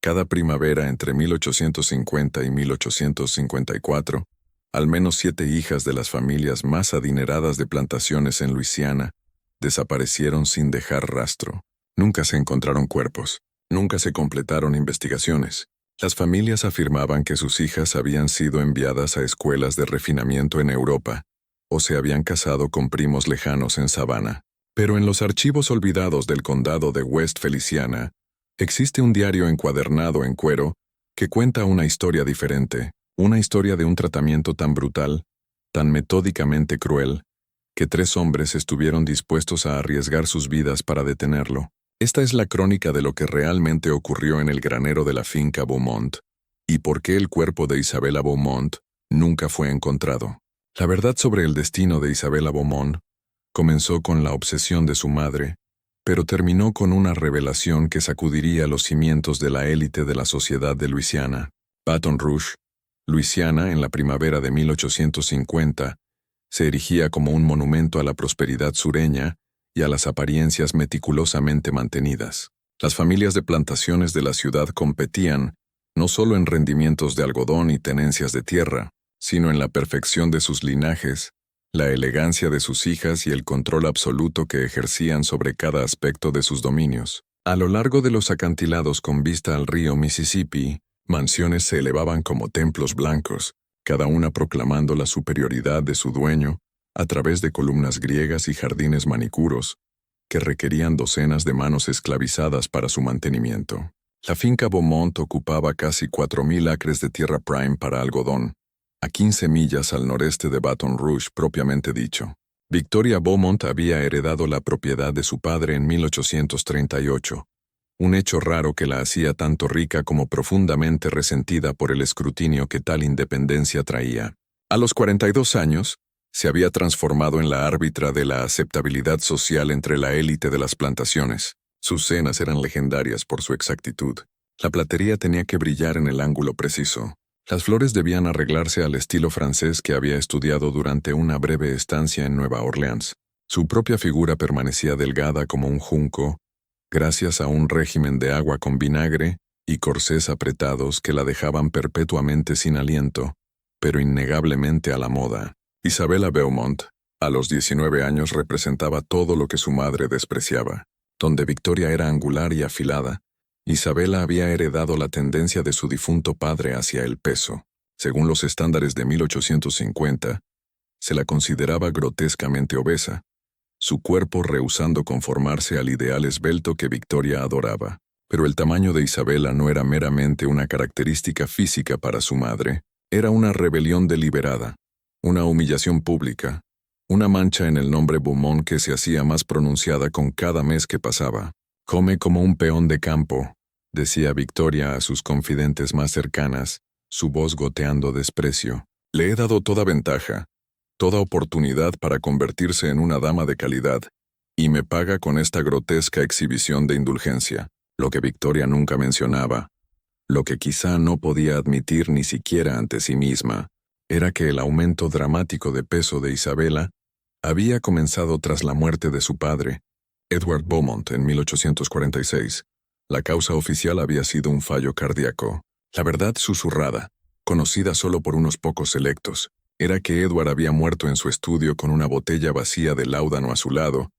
Cada primavera entre 1850 y 1854, al menos 7 hijas de las familias más adineradas de plantaciones en Luisiana desaparecieron sin dejar rastro. Nunca se encontraron cuerpos, nunca se completaron investigaciones. Las familias afirmaban que sus hijas habían sido enviadas a escuelas de refinamiento en Europa o se habían casado con primos lejanos en Savannah. Pero en los archivos olvidados del condado de West Feliciana, existe un diario encuadernado en cuero que cuenta una historia diferente, una historia de un tratamiento tan brutal, tan metódicamente cruel, que 3 hombres estuvieron dispuestos a arriesgar sus vidas para detenerlo. Esta es la crónica de lo que realmente ocurrió en el granero de la finca Beaumont, y por qué el cuerpo de Isabella Beaumont nunca fue encontrado. La verdad sobre el destino de Isabella Beaumont comenzó con la obsesión de su madre, pero terminó con una revelación que sacudiría los cimientos de la élite de la sociedad de Luisiana. Baton Rouge, Luisiana, en la primavera de 1850, se erigía como un monumento a la prosperidad sureña y a las apariencias meticulosamente mantenidas. Las familias de plantaciones de la ciudad competían no solo en rendimientos de algodón y tenencias de tierra, sino en la perfección de sus linajes, la elegancia de sus hijas y el control absoluto que ejercían sobre cada aspecto de sus dominios. A lo largo de los acantilados con vista al río Mississippi, mansiones se elevaban como templos blancos, cada una proclamando la superioridad de su dueño a través de columnas griegas y jardines manicuros, que requerían docenas de manos esclavizadas para su mantenimiento. La finca Beaumont ocupaba casi 4,000 acres de tierra prime para algodón, a 15 millas al noreste de Baton Rouge propiamente dicho. Victoria Beaumont había heredado la propiedad de su padre en 1838, un hecho raro que la hacía tanto rica como profundamente resentida por el escrutinio que tal independencia traía. A los 42 años, se había transformado en la árbitra de la aceptabilidad social entre la élite de las plantaciones. Sus cenas eran legendarias por su exactitud. La platería tenía que brillar en el ángulo preciso. Las flores debían arreglarse al estilo francés que había estudiado durante una breve estancia en Nueva Orleans. Su propia figura permanecía delgada como un junco, gracias a un régimen de agua con vinagre y corsés apretados que la dejaban perpetuamente sin aliento, pero innegablemente a la moda. Isabella Beaumont, a los 19 años, representaba todo lo que su madre despreciaba. Donde Victoria era angular y afilada, Isabella había heredado la tendencia de su difunto padre hacia el peso. Según los estándares de 1850, se la consideraba grotescamente obesa, su cuerpo rehusando conformarse al ideal esbelto que Victoria adoraba. Pero el tamaño de Isabella no era meramente una característica física para su madre, era una rebelión deliberada, una humillación pública, una mancha en el nombre Beaumont que se hacía más pronunciada con cada mes que pasaba. «Come como un peón de campo», decía Victoria a sus confidentes más cercanas, su voz goteando desprecio. «Le he dado toda ventaja, toda oportunidad para convertirse en una dama de calidad, y me paga con esta grotesca exhibición de indulgencia». Lo que Victoria nunca mencionaba, lo que quizá no podía admitir ni siquiera ante sí misma, era que el aumento dramático de peso de Isabella había comenzado tras la muerte de su padre, Edward Beaumont, en 1846. La causa oficial había sido un fallo cardíaco. La verdad susurrada, conocida solo por unos pocos selectos, era que Edward había muerto en su estudio con una botella vacía de láudano a su lado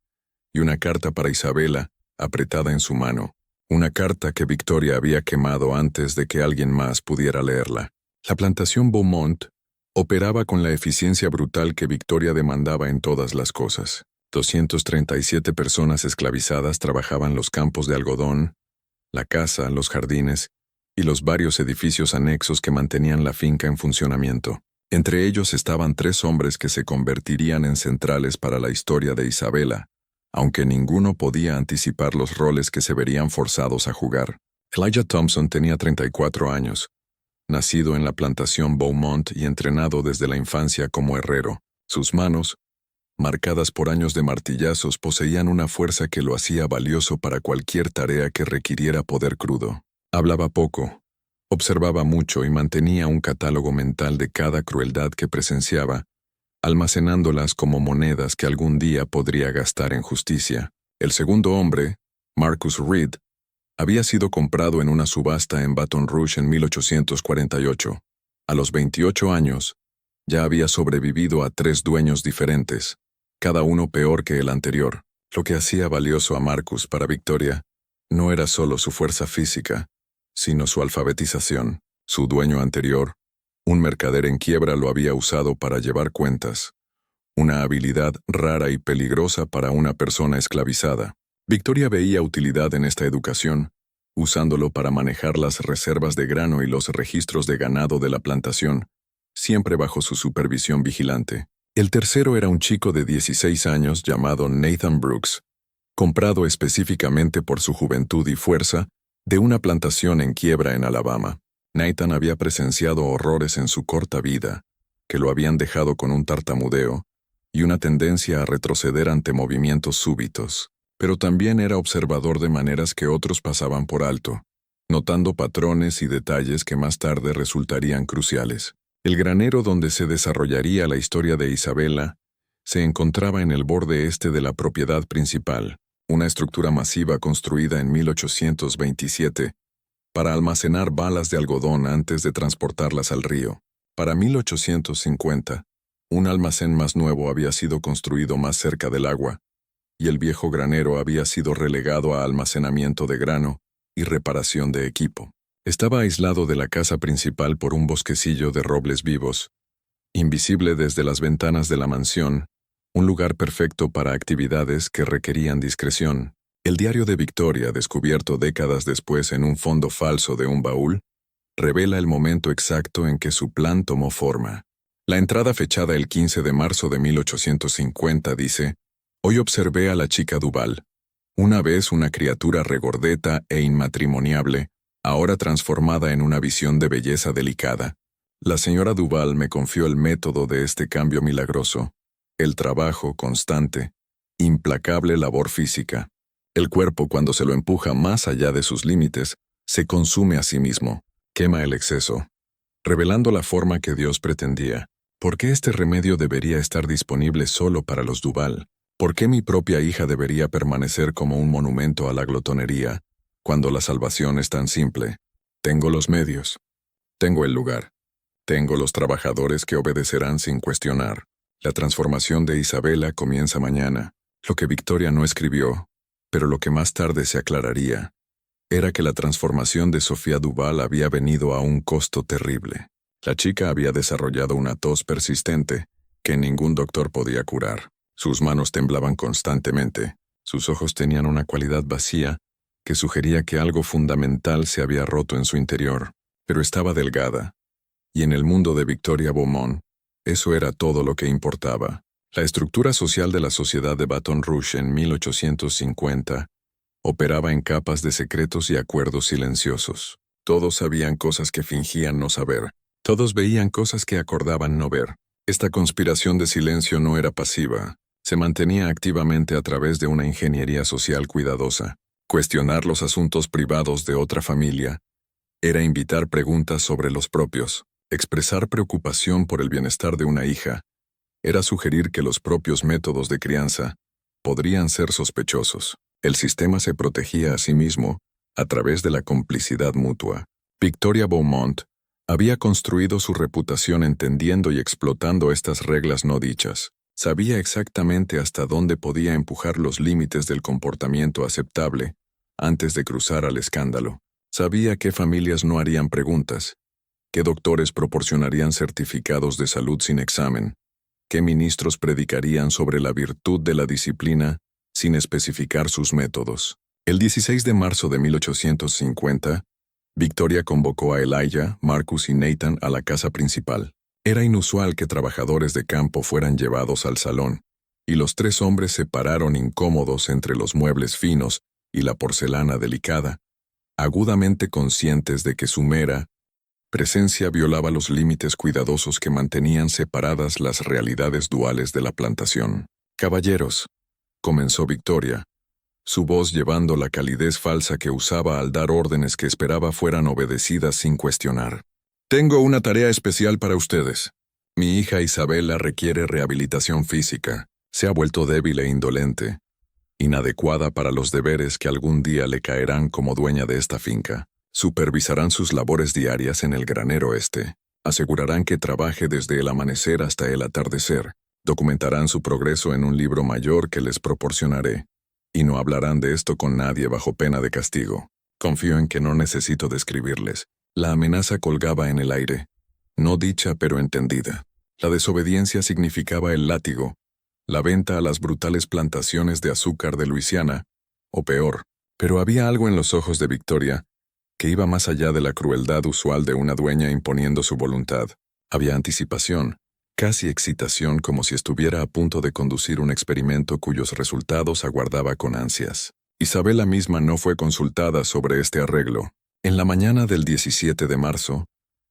y una carta para Isabella apretada en su mano, una carta que Victoria había quemado antes de que alguien más pudiera leerla. La plantación Beaumont operaba con la eficiencia brutal que Victoria demandaba en todas las cosas. 237 personas esclavizadas trabajaban los campos de algodón, la casa, los jardines y los varios edificios anexos que mantenían la finca en funcionamiento. Entre ellos estaban 3 hombres que se convertirían en centrales para la historia de Isabella, aunque ninguno podía anticipar los roles que se verían forzados a jugar. Elijah Thompson tenía 34 años, nacido en la plantación Beaumont y entrenado desde la infancia como herrero. Sus manos, marcadas por años de martillazos, poseían una fuerza que lo hacía valioso para cualquier tarea que requiriera poder crudo. Hablaba poco, observaba mucho y mantenía un catálogo mental de cada crueldad que presenciaba, almacenándolas como monedas que algún día podría gastar en justicia. El segundo hombre, Marcus Reed, Había sido comprado en una subasta en Baton Rouge en 1848. A los 28 años, ya había sobrevivido a 3 dueños diferentes, cada uno peor que el anterior. Lo que hacía valioso a Marcus para Victoria no era solo su fuerza física, sino su alfabetización. Su dueño anterior, un mercader en quiebra, lo había usado para llevar cuentas, una habilidad rara y peligrosa para una persona esclavizada. Victoria veía utilidad en esta educación, usándolo para manejar las reservas de grano y los registros de ganado de la plantación, siempre bajo su supervisión vigilante. El tercero era un chico de 16 años llamado Nathan Brooks, comprado específicamente por su juventud y fuerza de una plantación en quiebra en Alabama. Nathan había presenciado horrores en su corta vida, que lo habían dejado con un tartamudeo y una tendencia a retroceder ante movimientos súbitos. Pero también era observador de maneras que otros pasaban por alto, notando patrones y detalles que más tarde resultarían cruciales. El granero donde se desarrollaría la historia de Isabella se encontraba en el borde este de la propiedad principal, una estructura masiva construida en 1827 para almacenar balas de algodón antes de transportarlas al río. Para 1850, un almacén más nuevo había sido construido más cerca del agua, y el viejo granero había sido relegado a almacenamiento de grano y reparación de equipo. Estaba aislado de la casa principal por un bosquecillo de robles vivos, invisible desde las ventanas de la mansión, un lugar perfecto para actividades que requerían discreción. El diario de Victoria, descubierto décadas después en un fondo falso de un baúl, revela el momento exacto en que su plan tomó forma. La entrada fechada el 15 de marzo de 1850 dice: «Hoy observé a la chica Duval, una vez una criatura regordeta e inmatrimoniable, ahora transformada en una visión de belleza delicada. La señora Duval me confió el método de este cambio milagroso, el trabajo constante, implacable labor física. El cuerpo, cuando se lo empuja más allá de sus límites, se consume a sí mismo, quema el exceso, revelando la forma que Dios pretendía. ¿Por qué este remedio debería estar disponible solo para los Duval? ¿Por qué mi propia hija debería permanecer como un monumento a la glotonería, cuando la salvación es tan simple? Tengo los medios. Tengo el lugar. Tengo los trabajadores que obedecerán sin cuestionar. La transformación de Isabella comienza mañana. Lo que Victoria no escribió, pero lo que más tarde se aclararía, era que la transformación de Sofía Duval había venido a un costo terrible. La chica había desarrollado una tos persistente que ningún doctor podía curar. Sus manos temblaban constantemente. Sus ojos tenían una cualidad vacía que sugería que algo fundamental se había roto en su interior, pero estaba delgada. Y en el mundo de Victoria Beaumont, eso era todo lo que importaba. La estructura social de la sociedad de Baton Rouge en 1850 operaba en capas de secretos y acuerdos silenciosos. Todos sabían cosas que fingían no saber. Todos veían cosas que acordaban no ver. Esta conspiración de silencio no era pasiva. Se mantenía activamente a través de una ingeniería social cuidadosa. Cuestionar los asuntos privados de otra familia era invitar preguntas sobre los propios. Expresar preocupación por el bienestar de una hija era sugerir que los propios métodos de crianza podrían ser sospechosos. El sistema se protegía a sí mismo a través de la complicidad mutua. Victoria Beaumont había construido su reputación entendiendo y explotando estas reglas no dichas. Sabía exactamente hasta dónde podía empujar los límites del comportamiento aceptable antes de cruzar al escándalo. Sabía qué familias no harían preguntas, qué doctores proporcionarían certificados de salud sin examen, qué ministros predicarían sobre la virtud de la disciplina sin especificar sus métodos. El 16 de marzo de 1850, Victoria convocó a Elijah, Marcus y Nathan a la casa principal. Era inusual que trabajadores de campo fueran llevados al salón, y los 3 hombres se pararon incómodos entre los muebles finos y la porcelana delicada, agudamente conscientes de que su mera presencia violaba los límites cuidadosos que mantenían separadas las realidades duales de la plantación. «Caballeros», comenzó Victoria, su voz llevando la calidez falsa que usaba al dar órdenes que esperaba fueran obedecidas sin cuestionar. «Tengo una tarea especial para ustedes. Mi hija Isabella requiere rehabilitación física. Se ha vuelto débil e indolente, inadecuada para los deberes que algún día le caerán como dueña de esta finca. Supervisarán sus labores diarias en el granero este. Asegurarán que trabaje desde el amanecer hasta el atardecer. Documentarán su progreso en un libro mayor que les proporcionaré. Y no hablarán de esto con nadie bajo pena de castigo. Confío en que no necesito describirles. La amenaza colgaba en el aire. No dicha pero entendida. La desobediencia significaba el látigo, la venta a las brutales plantaciones de azúcar de Luisiana, o peor. Pero había algo en los ojos de Victoria que iba más allá de la crueldad usual de una dueña imponiendo su voluntad. Había anticipación, casi excitación, como si estuviera a punto de conducir un experimento cuyos resultados aguardaba con ansias. Isabela misma no fue consultada sobre este arreglo. En la mañana del 17 de marzo,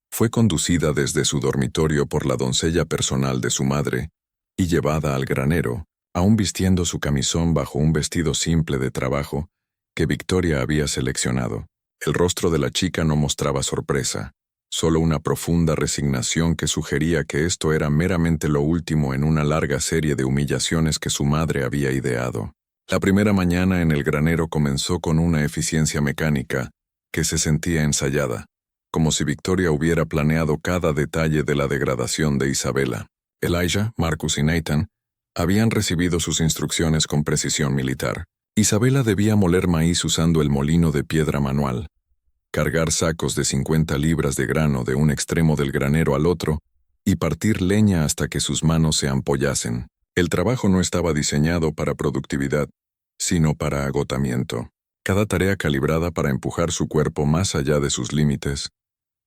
fue conducida desde su dormitorio por la doncella personal de su madre y llevada al granero, aún vistiendo su camisón bajo un vestido simple de trabajo que Victoria había seleccionado. El rostro de la chica no mostraba sorpresa, solo una profunda resignación que sugería que esto era meramente lo último en una larga serie de humillaciones que su madre había ideado. La primera mañana en el granero comenzó con una eficiencia mecánica que se sentía ensayada, como si Victoria hubiera planeado cada detalle de la degradación de Isabela. Elijah, Marcus y Nathan habían recibido sus instrucciones con precisión militar. Isabela debía moler maíz usando el molino de piedra manual, cargar sacos de 50 libras de grano de un extremo del granero al otro y partir leña hasta que sus manos se ampollasen. El trabajo no estaba diseñado para productividad, sino para agotamiento. Cada tarea calibrada para empujar su cuerpo más allá de sus límites,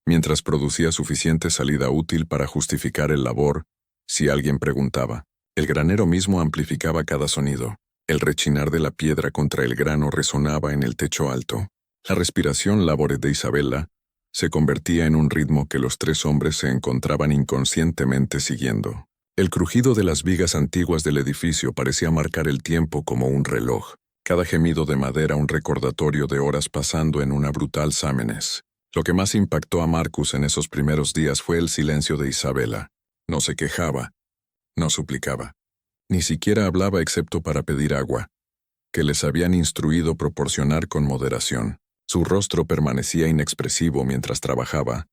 mientras producía suficiente salida útil para justificar el labor, si alguien preguntaba. El granero mismo amplificaba cada sonido. El rechinar de la piedra contra el grano resonaba en el techo alto. La respiración labore de Isabela se convertía en un ritmo que los tres hombres se encontraban inconscientemente siguiendo. El crujido de las vigas antiguas del edificio parecía marcar el tiempo como un reloj. Cada gemido de madera un recordatorio de horas pasando en una brutal sámenes. Lo que más impactó a Marcus en esos primeros días fue el silencio de Isabela. No se quejaba, no suplicaba. Ni siquiera hablaba excepto para pedir agua, que les habían instruido proporcionar con moderación. Su rostro permanecía inexpresivo mientras trabajaba,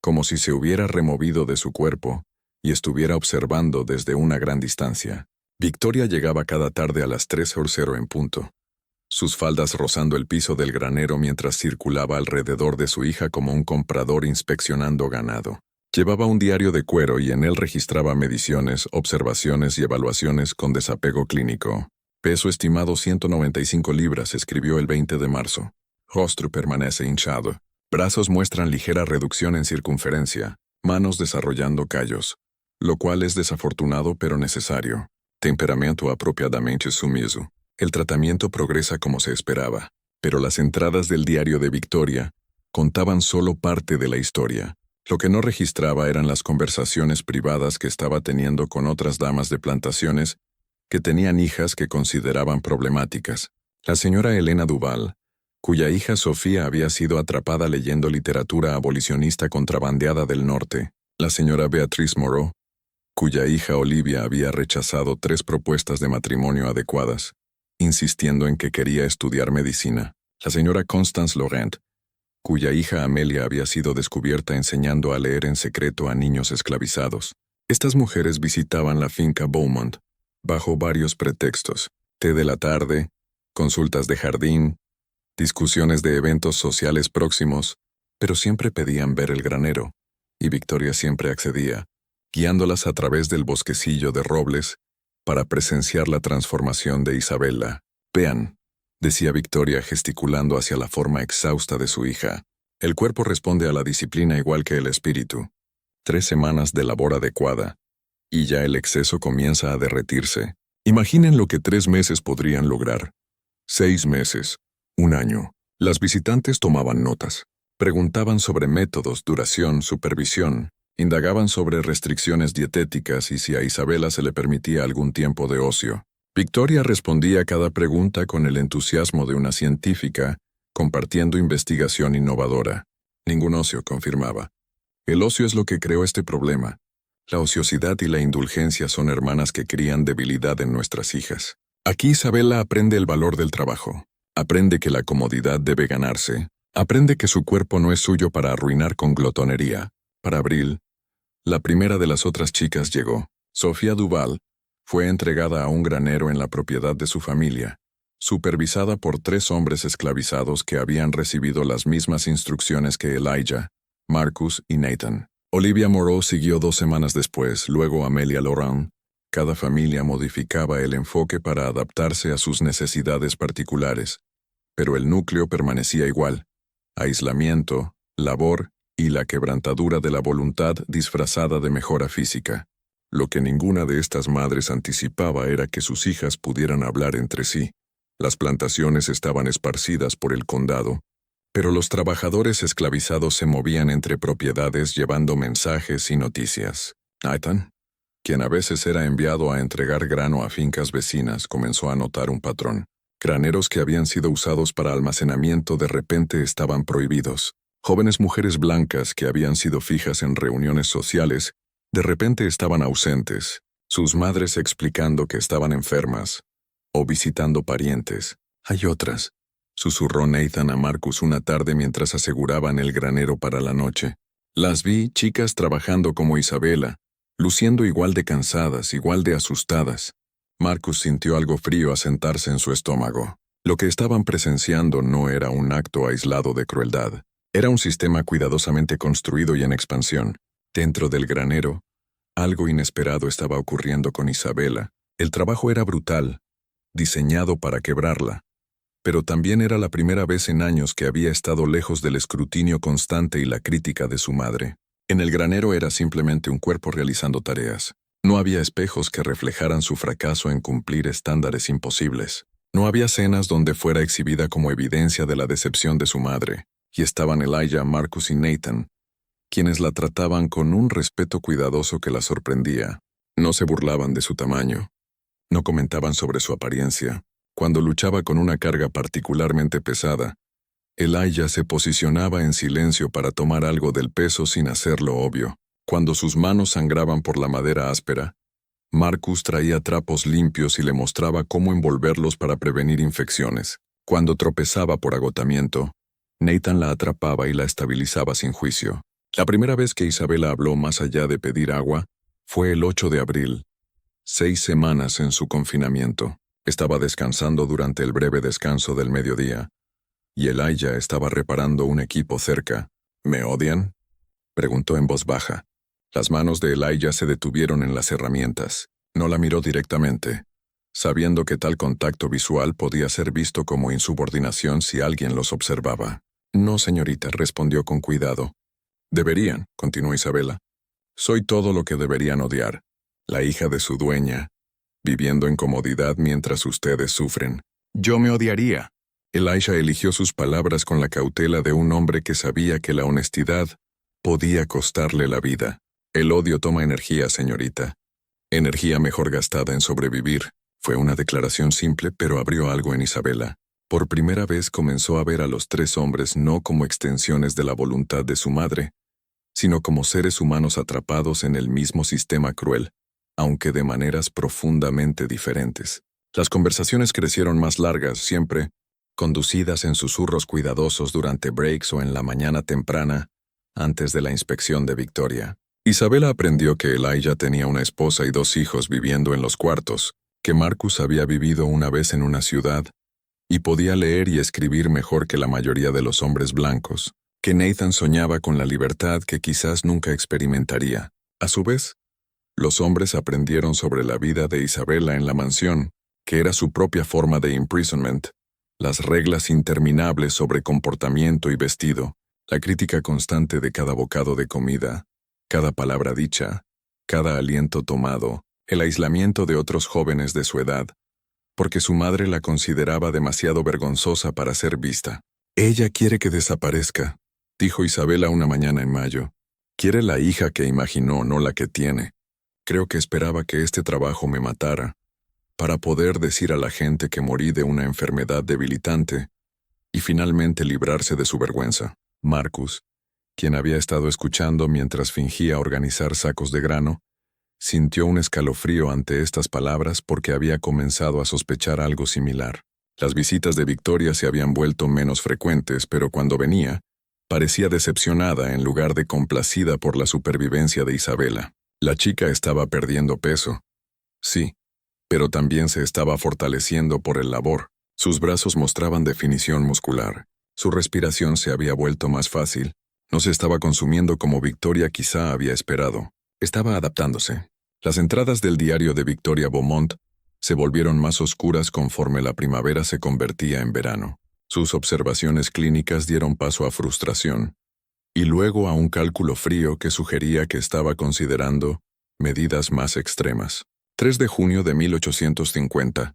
como si se hubiera removido de su cuerpo y estuviera observando desde una gran distancia. Victoria llegaba cada tarde a las 3:00 en punto, sus faldas rozando el piso del granero mientras circulaba alrededor de su hija como un comprador inspeccionando ganado. Llevaba un diario de cuero y en él registraba mediciones, observaciones y evaluaciones con desapego clínico. Peso estimado 195 libras, escribió el 20 de marzo. Rostro permanece hinchado. Brazos muestran ligera reducción en circunferencia, manos desarrollando callos, lo cual es desafortunado pero necesario. Temperamento apropiadamente sumiso. El tratamiento progresa como se esperaba, pero las entradas del diario de Victoria contaban solo parte de la historia. Lo que no registraba eran las conversaciones privadas que estaba teniendo con otras damas de plantaciones que tenían hijas que consideraban problemáticas. La señora Elena Duval, cuya hija Sofía había sido atrapada leyendo literatura abolicionista contrabandeada del norte. La señora Beatrice Moreau, cuya hija Olivia había rechazado 3 propuestas de matrimonio adecuadas, insistiendo en que quería estudiar medicina. La señora Constance Laurent, cuya hija Amelia había sido descubierta enseñando a leer en secreto a niños esclavizados. Estas mujeres visitaban la finca Beaumont, bajo varios pretextos: té de la tarde, consultas de jardín, discusiones de eventos sociales próximos, pero siempre pedían ver el granero, y Victoria siempre accedía, guiándolas a través del bosquecillo de robles para presenciar la transformación de Isabela. Vean, decía Victoria gesticulando hacia la forma exhausta de su hija. El cuerpo responde a la disciplina igual que el espíritu. 3 semanas de labor adecuada, y ya el exceso comienza a derretirse. Imaginen lo que 3 meses podrían lograr. 6 meses, 1 año. Las visitantes tomaban notas. Preguntaban sobre métodos, duración, supervisión. Indagaban sobre restricciones dietéticas y si a Isabela se le permitía algún tiempo de ocio. Victoria respondía a cada pregunta con el entusiasmo de una científica, compartiendo investigación innovadora. Ningún ocio, confirmaba. El ocio es lo que creó este problema. La ociosidad y la indulgencia son hermanas que crían debilidad en nuestras hijas. Aquí Isabela aprende el valor del trabajo. Aprende que la comodidad debe ganarse. Aprende que su cuerpo no es suyo para arruinar con glotonería. Para abril, la primera de las otras chicas llegó. Sofía Duval fue entregada a un granero en la propiedad de su familia, supervisada por 3 hombres esclavizados que habían recibido las mismas instrucciones que Elijah, Marcus y Nathan. Olivia Moreau siguió 2 semanas después, luego Amelia Laurent. Cada familia modificaba el enfoque para adaptarse a sus necesidades particulares, pero el núcleo permanecía igual: aislamiento, labor y la quebrantadura de la voluntad disfrazada de mejora física. Lo que ninguna de estas madres anticipaba era que sus hijas pudieran hablar entre sí. Las plantaciones estaban esparcidas por el condado, pero los trabajadores esclavizados se movían entre propiedades llevando mensajes y noticias. Nathan, quien a veces era enviado a entregar grano a fincas vecinas, comenzó a notar un patrón. Graneros que habían sido usados para almacenamiento de repente estaban prohibidos. Jóvenes mujeres blancas que habían sido fijas en reuniones sociales, de repente estaban ausentes, sus madres explicando que estaban enfermas o visitando parientes. «Hay otras», susurró Nathan a Marcus una tarde mientras aseguraban el granero para la noche. «Las vi, chicas trabajando como Isabela, luciendo igual de cansadas, igual de asustadas». Marcus sintió algo frío asentarse en su estómago. Lo que estaban presenciando no era un acto aislado de crueldad. Era un sistema cuidadosamente construido y en expansión. Dentro del granero, algo inesperado estaba ocurriendo con Isabela. El trabajo era brutal, diseñado para quebrarla, pero también era la primera vez en años que había estado lejos del escrutinio constante y la crítica de su madre. En el granero era simplemente un cuerpo realizando tareas. No había espejos que reflejaran su fracaso en cumplir estándares imposibles. No había escenas donde fuera exhibida como evidencia de la decepción de su madre. Y estaban Elijah, Marcus y Nathan, quienes la trataban con un respeto cuidadoso que la sorprendía. No se burlaban de su tamaño. No comentaban sobre su apariencia. Cuando luchaba con una carga particularmente pesada, Elijah se posicionaba en silencio para tomar algo del peso sin hacerlo obvio. Cuando sus manos sangraban por la madera áspera, Marcus traía trapos limpios y le mostraba cómo envolverlos para prevenir infecciones. Cuando tropezaba por agotamiento, Nathan la atrapaba y la estabilizaba sin juicio. La primera vez que Isabela habló más allá de pedir agua fue el 8 de abril, 6 semanas en su confinamiento. Estaba descansando durante el breve descanso del mediodía, y Elijah estaba reparando un equipo cerca. «¿Me odian?», preguntó en voz baja. Las manos de Elijah se detuvieron en las herramientas. No la miró directamente, sabiendo que tal contacto visual podía ser visto como insubordinación si alguien los observaba. «No, señorita», respondió con cuidado. «Deberían», continuó Isabela. «Soy todo lo que deberían odiar, la hija de su dueña, viviendo en comodidad mientras ustedes sufren. Yo me odiaría». Elijah eligió sus palabras con la cautela de un hombre que sabía que la honestidad podía costarle la vida. «El odio toma energía, señorita. Energía mejor gastada en sobrevivir». Fue una declaración simple, pero abrió algo en Isabela. Por primera vez comenzó a ver a los 3 hombres no como extensiones de la voluntad de su madre, sino como seres humanos atrapados en el mismo sistema cruel, aunque de maneras profundamente diferentes. Las conversaciones crecieron más largas, siempre conducidas en susurros cuidadosos durante breaks o en la mañana temprana, antes de la inspección de Victoria. Isabela aprendió que Elijah tenía una esposa y 2 hijos viviendo en los cuartos, que Marcus había vivido una vez en una ciudad y podía leer y escribir mejor que la mayoría de los hombres blancos, que Nathan soñaba con la libertad que quizás nunca experimentaría. A su vez, los hombres aprendieron sobre la vida de Isabela en la mansión, que era su propia forma de imprisonment, las reglas interminables sobre comportamiento y vestido, la crítica constante de cada bocado de comida, cada palabra dicha, cada aliento tomado, el aislamiento de otros jóvenes de su edad, porque su madre la consideraba demasiado vergonzosa para ser vista. «Ella quiere que desaparezca», dijo Isabela una mañana en mayo. «Quiere la hija que imaginó, no la que tiene. Creo que esperaba que este trabajo me matara, para poder decir a la gente que morí de una enfermedad debilitante y finalmente librarse de su vergüenza». Marcus, quien había estado escuchando mientras fingía organizar sacos de grano, Sintió un escalofrío ante estas palabras porque había comenzado a sospechar algo similar. Las visitas de Victoria se habían vuelto menos frecuentes, pero cuando venía, parecía decepcionada en lugar de complacida por la supervivencia de Isabela. La chica estaba perdiendo peso. Sí, pero también se estaba fortaleciendo por el labor. Sus brazos mostraban definición muscular. Su respiración se había vuelto más fácil. No se estaba consumiendo como Victoria quizá había esperado. Estaba adaptándose. Las entradas del diario de Victoria Beaumont se volvieron más oscuras conforme la primavera se convertía en verano. Sus observaciones clínicas dieron paso a frustración, y luego a un cálculo frío que sugería que estaba considerando medidas más extremas. 3 de junio de 1850.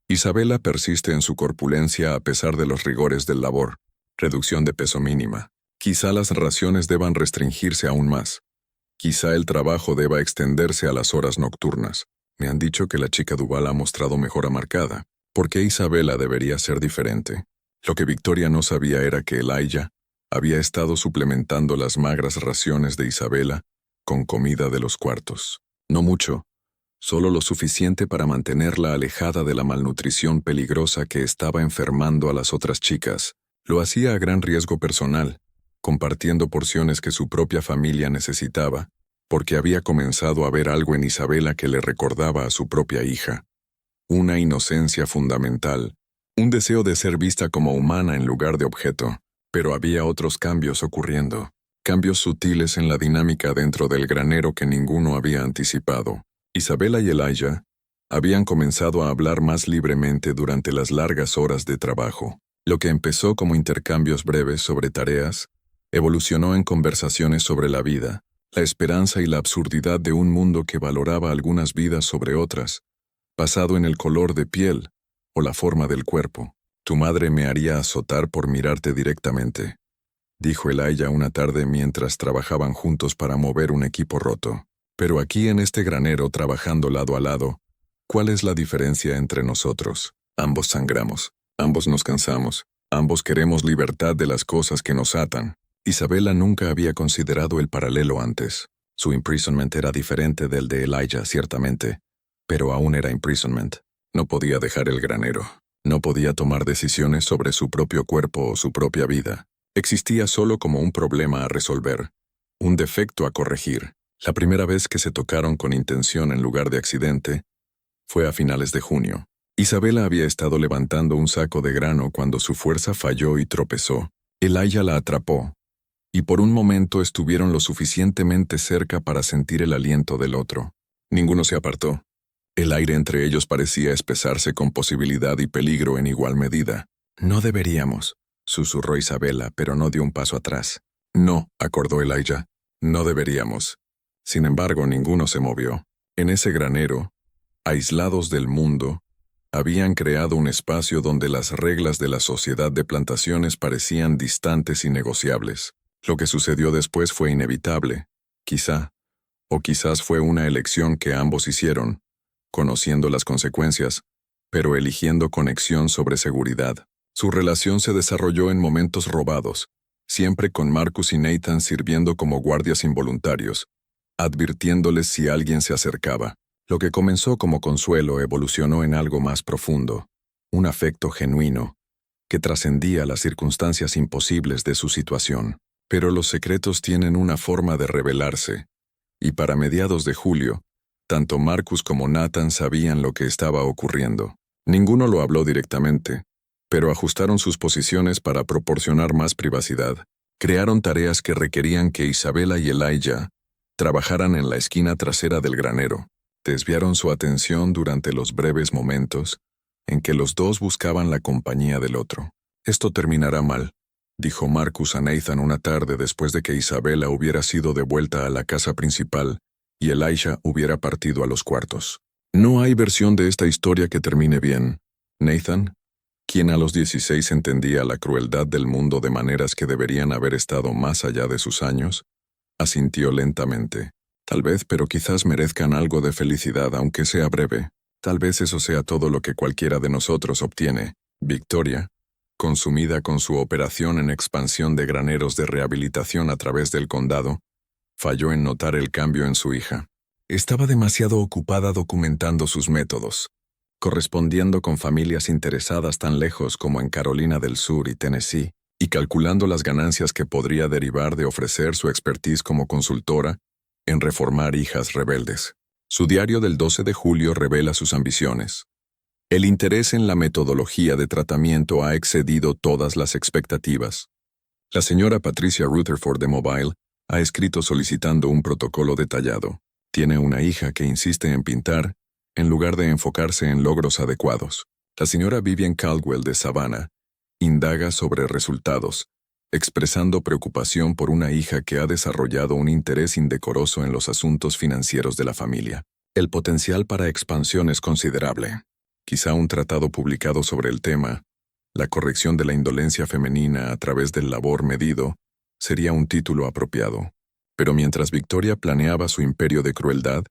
Isabela persiste en su corpulencia a pesar de los rigores del labor. Reducción de peso mínima. Quizá las raciones deban restringirse aún más. Quizá el trabajo deba extenderse a las horas nocturnas. Me han dicho que la chica Duval ha mostrado mejora marcada. ¿Por qué Isabela debería ser diferente? Lo que Victoria no sabía era que Elijah había estado suplementando las magras raciones de Isabela con comida de los cuartos. No mucho, solo lo suficiente para mantenerla alejada de la malnutrición peligrosa que estaba enfermando a las otras chicas. Lo hacía a gran riesgo personal, compartiendo porciones que su propia familia necesitaba, porque había comenzado a ver algo en Isabela que le recordaba a su propia hija. Una inocencia fundamental, un deseo de ser vista como humana en lugar de objeto. Pero había otros cambios ocurriendo, cambios sutiles en la dinámica dentro del granero que ninguno había anticipado. Isabela y Elijah habían comenzado a hablar más libremente durante las largas horas de trabajo. Lo que empezó como intercambios breves sobre tareas, evolucionó en conversaciones sobre la vida, la esperanza y la absurdidad de un mundo que valoraba algunas vidas sobre otras, basado en el color de piel o la forma del cuerpo. Tu madre me haría azotar por mirarte directamente, dijo Elijah una tarde mientras trabajaban juntos para mover un equipo roto. Pero aquí en este granero trabajando lado a lado, ¿cuál es la diferencia entre nosotros? Ambos sangramos, ambos nos cansamos, ambos queremos libertad de las cosas que nos atan. Isabela nunca había considerado el paralelo antes. Su imprisonment era diferente del de Elijah, ciertamente, pero aún era imprisonment. No podía dejar el granero. No podía tomar decisiones sobre su propio cuerpo o su propia vida. Existía solo como un problema a resolver, un defecto a corregir. La primera vez que se tocaron con intención en lugar de accidente fue a finales de junio. Isabela había estado levantando un saco de grano cuando su fuerza falló y tropezó. Elijah la atrapó, y por un momento estuvieron lo suficientemente cerca para sentir el aliento del otro. Ninguno se apartó. El aire entre ellos parecía espesarse con posibilidad y peligro en igual medida. No deberíamos, susurró Isabela, pero no dio un paso atrás. No, acordó Elijah, no deberíamos. Sin embargo, ninguno se movió. En ese granero, aislados del mundo, habían creado un espacio donde las reglas de la sociedad de plantaciones parecían distantes y negociables. Lo que sucedió después fue inevitable, quizá, o quizás fue una elección que ambos hicieron, conociendo las consecuencias, pero eligiendo conexión sobre seguridad. Su relación se desarrolló en momentos robados, siempre con Marcus y Nathan sirviendo como guardias involuntarios, advirtiéndoles si alguien se acercaba. Lo que comenzó como consuelo evolucionó en algo más profundo, un afecto genuino, que trascendía las circunstancias imposibles de su situación. Pero los secretos tienen una forma de revelarse, y para mediados de julio, tanto Marcus como Nathan sabían lo que estaba ocurriendo. Ninguno lo habló directamente, pero ajustaron sus posiciones para proporcionar más privacidad. Crearon tareas que requerían que Isabela y Elijah trabajaran en la esquina trasera del granero. Desviaron su atención durante los breves momentos en que los dos buscaban la compañía del otro. Esto terminará mal, dijo Marcus a Nathan una tarde después de que Isabela hubiera sido devuelta a la casa principal y Elijah hubiera partido a los cuartos. No hay versión de esta historia que termine bien. Nathan, quien a los 16 entendía la crueldad del mundo de maneras que deberían haber estado más allá de sus años, asintió lentamente. Tal vez, pero quizás merezcan algo de felicidad, aunque sea breve. Tal vez eso sea todo lo que cualquiera de nosotros obtiene. Victoria, consumida con su operación en expansión de graneros de rehabilitación a través del condado, falló en notar el cambio en su hija. Estaba demasiado ocupada documentando sus métodos, correspondiendo con familias interesadas tan lejos como en Carolina del Sur y Tennessee, y calculando las ganancias que podría derivar de ofrecer su expertise como consultora en reformar hijas rebeldes. Su diario del 12 de julio revela sus ambiciones. El interés en la metodología de tratamiento ha excedido todas las expectativas. La señora Patricia Rutherford de Mobile ha escrito solicitando un protocolo detallado. Tiene una hija que insiste en pintar, en lugar de enfocarse en logros adecuados. La señora Vivian Caldwell de Savannah indaga sobre resultados, expresando preocupación por una hija que ha desarrollado un interés indecoroso en los asuntos financieros de la familia. El potencial para expansión es considerable. Quizá un tratado publicado sobre el tema, la corrección de la indolencia femenina a través del labor medido, sería un título apropiado. Pero mientras Victoria planeaba su imperio de crueldad,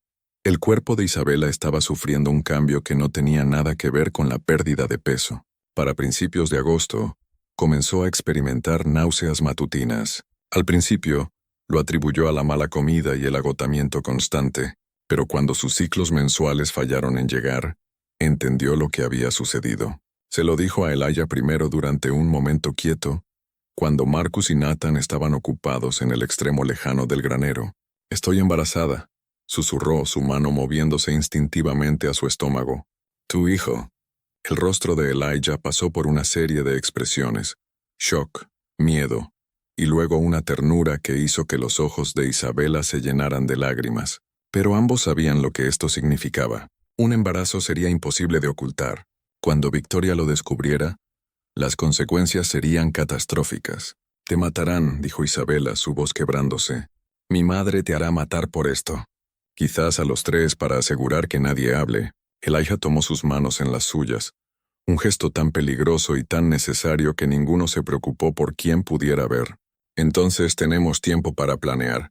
el cuerpo de Isabela estaba sufriendo un cambio que no tenía nada que ver con la pérdida de peso. Para principios de agosto, comenzó a experimentar náuseas matutinas. Al principio, lo atribuyó a la mala comida y el agotamiento constante, pero cuando sus ciclos mensuales fallaron en llegar, entendió lo que había sucedido. Se lo dijo a Elijah primero durante un momento quieto, cuando Marcus y Nathan estaban ocupados en el extremo lejano del granero. «Estoy embarazada», susurró, su mano moviéndose instintivamente a su estómago. «Tu hijo». El rostro de Elijah pasó por una serie de expresiones: shock, miedo, y luego una ternura que hizo que los ojos de Isabela se llenaran de lágrimas. Pero ambos sabían lo que esto significaba. Un embarazo sería imposible de ocultar. Cuando Victoria lo descubriera, las consecuencias serían catastróficas. «Te matarán», dijo Isabela, su voz quebrándose. «Mi madre te hará matar por esto». Quizás a los tres para asegurar que nadie hable. Elijah tomó sus manos en las suyas, un gesto tan peligroso y tan necesario que ninguno se preocupó por quién pudiera ver. «Entonces tenemos tiempo para planear.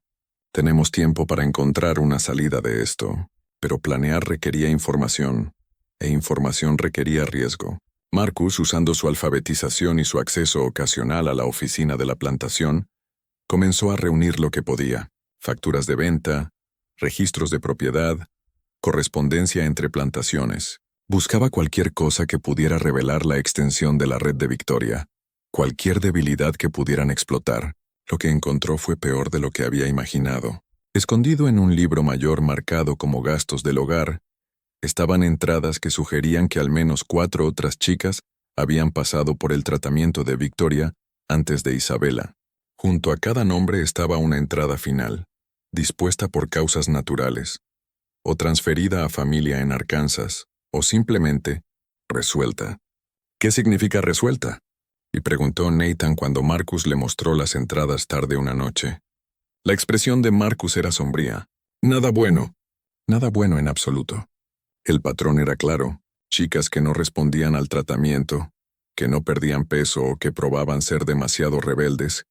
Tenemos tiempo para encontrar una salida de esto». Pero planear requería información, e información requería riesgo. Marcus, usando su alfabetización y su acceso ocasional a la oficina de la plantación, comenzó a reunir lo que podía: facturas de venta, registros de propiedad, correspondencia entre plantaciones. Buscaba cualquier cosa que pudiera revelar la extensión de la red de Victoria, cualquier debilidad que pudieran explotar. Lo que encontró fue peor de lo que había imaginado. Escondido en un libro mayor marcado como gastos del hogar, estaban entradas que sugerían que al menos 4 otras chicas habían pasado por el tratamiento de Victoria antes de Isabela. Junto a cada nombre estaba una entrada final, dispuesta por causas naturales, o transferida a familia en Arkansas, o simplemente resuelta. «¿Qué significa resuelta?», y preguntó Nathan cuando Marcus le mostró las entradas tarde una noche. La expresión de Marcus era sombría. «Nada bueno». Nada bueno en absoluto. El patrón era claro: chicas que no respondían al tratamiento, que no perdían peso o que probaban ser demasiado rebeldes,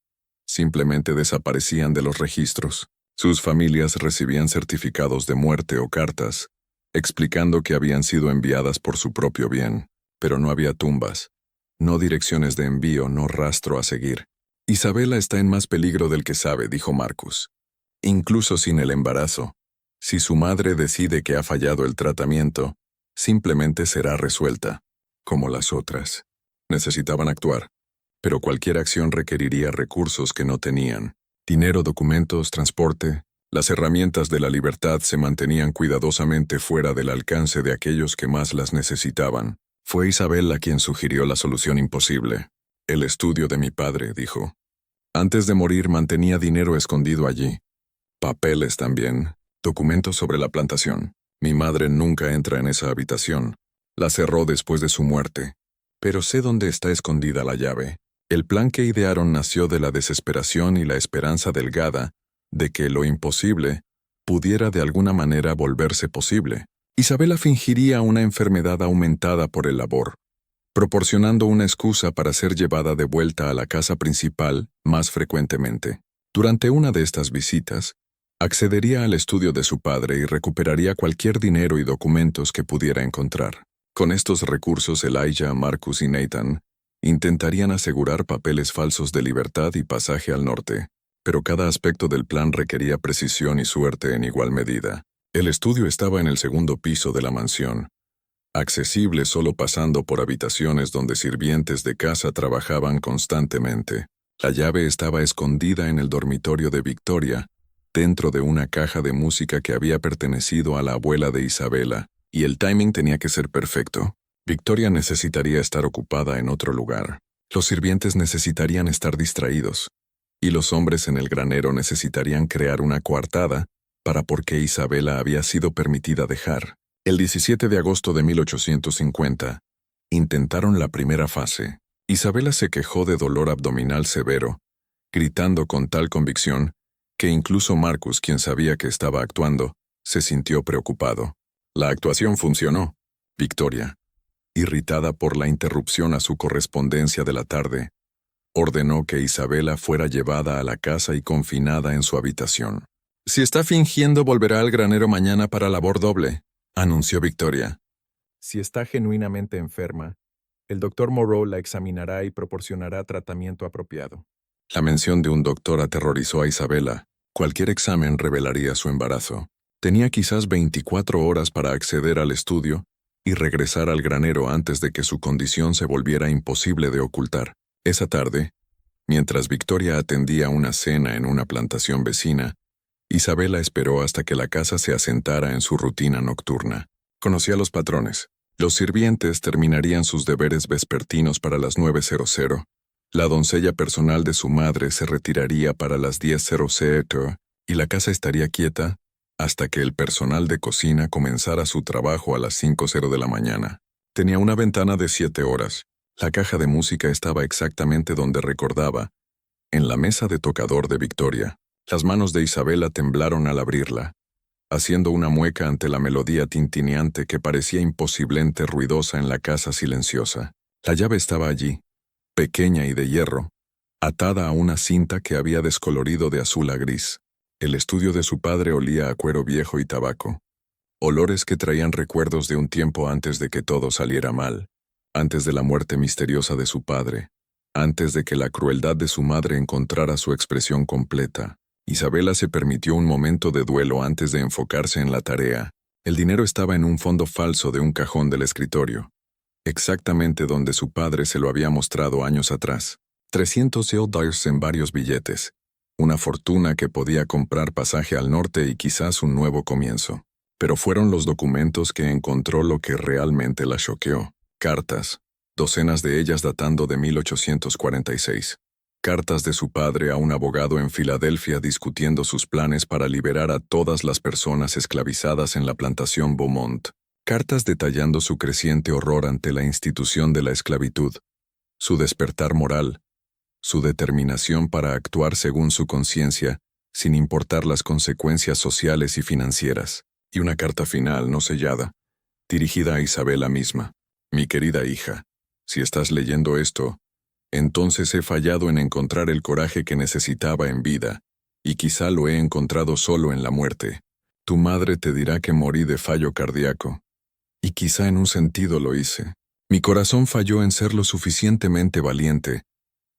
simplemente desaparecían de los registros. Sus familias recibían certificados de muerte o cartas, explicando que habían sido enviadas por su propio bien, pero no había tumbas, no direcciones de envío, no rastro a seguir. «Isabela está en más peligro del que sabe», dijo Marcus. «Incluso sin el embarazo. Si su madre decide que ha fallado el tratamiento, simplemente será resuelta, como las otras». Necesitaban actuar, pero cualquier acción requeriría recursos que no tenían. Dinero, documentos, transporte. Las herramientas de la libertad se mantenían cuidadosamente fuera del alcance de aquellos que más las necesitaban. Fue Isabela quien sugirió la solución imposible. «El estudio de mi padre», dijo. «Antes de morir mantenía dinero escondido allí. Papeles también, documentos sobre la plantación. Mi madre nunca entra en esa habitación. La cerró después de su muerte. Pero sé dónde está escondida la llave». El plan que idearon nació de la desesperación y la esperanza delgada de que lo imposible pudiera de alguna manera volverse posible. Isabela fingiría una enfermedad aumentada por el labor, proporcionando una excusa para ser llevada de vuelta a la casa principal más frecuentemente. Durante una de estas visitas, accedería al estudio de su padre y recuperaría cualquier dinero y documentos que pudiera encontrar. Con estos recursos, Elijah, Marcus y Nathan intentarían asegurar papeles falsos de libertad y pasaje al norte, pero cada aspecto del plan requería precisión y suerte en igual medida. El estudio estaba en el segundo piso de la mansión, accesible solo pasando por habitaciones donde sirvientes de casa trabajaban constantemente. La llave estaba escondida en el dormitorio de Victoria, dentro de una caja de música que había pertenecido a la abuela de Isabela, y el timing tenía que ser perfecto. Victoria necesitaría estar ocupada en otro lugar. Los sirvientes necesitarían estar distraídos, y los hombres en el granero necesitarían crear una coartada para por qué Isabela había sido permitida dejar. El 17 de agosto de 1850, intentaron la primera fase. Isabela se quejó de dolor abdominal severo, gritando con tal convicción que incluso Marcus, quien sabía que estaba actuando, se sintió preocupado. La actuación funcionó. Victoria, irritada por la interrupción a su correspondencia de la tarde, ordenó que Isabela fuera llevada a la casa y confinada en su habitación. «Si está fingiendo, volverá al granero mañana para labor doble», anunció Victoria. «Si está genuinamente enferma, el doctor Moreau la examinará y proporcionará tratamiento apropiado». La mención de un doctor aterrorizó a Isabela. Cualquier examen revelaría su embarazo. Tenía quizás 24 horas para acceder al estudio y regresar al granero antes de que su condición se volviera imposible de ocultar. Esa tarde, mientras Victoria atendía una cena en una plantación vecina, Isabela esperó hasta que la casa se asentara en su rutina nocturna. Conocía los patrones. Los sirvientes terminarían sus deberes vespertinos para las 9:00. La doncella personal de su madre se retiraría para las 10:00 y la casa estaría quieta hasta que el personal de cocina comenzara su trabajo a las 5:00 de la mañana. Tenía una ventana de 7 horas. La caja de música estaba exactamente donde recordaba, en la mesa de tocador de Victoria. Las manos de Isabela temblaron al abrirla, haciendo una mueca ante la melodía tintineante que parecía imposiblemente ruidosa en la casa silenciosa. La llave estaba allí, pequeña y de hierro, atada a una cinta que había descolorido de azul a gris. El estudio de su padre olía a cuero viejo y tabaco, olores que traían recuerdos de un tiempo antes de que todo saliera mal, antes de la muerte misteriosa de su padre, antes de que la crueldad de su madre encontrara su expresión completa. Isabela se permitió un momento de duelo antes de enfocarse en la tarea. El dinero estaba en un fondo falso de un cajón del escritorio, exactamente donde su padre se lo había mostrado años atrás. 300 $, en varios billetes, una fortuna que podía comprar pasaje al norte y quizás un nuevo comienzo. Pero fueron los documentos que encontró lo que realmente la choqueó. Cartas, docenas de ellas datando de 1846. Cartas de su padre a un abogado en Filadelfia discutiendo sus planes para liberar a todas las personas esclavizadas en la plantación Beaumont. Cartas detallando su creciente horror ante la institución de la esclavitud, su despertar moral, su determinación para actuar según su conciencia, sin importar las consecuencias sociales y financieras. Y una carta final no sellada, dirigida a Isabela misma. «Mi querida hija, si estás leyendo esto, entonces he fallado en encontrar el coraje que necesitaba en vida, y quizá lo he encontrado solo en la muerte. Tu madre te dirá que morí de fallo cardíaco, y quizá en un sentido lo hice. Mi corazón falló en ser lo suficientemente valiente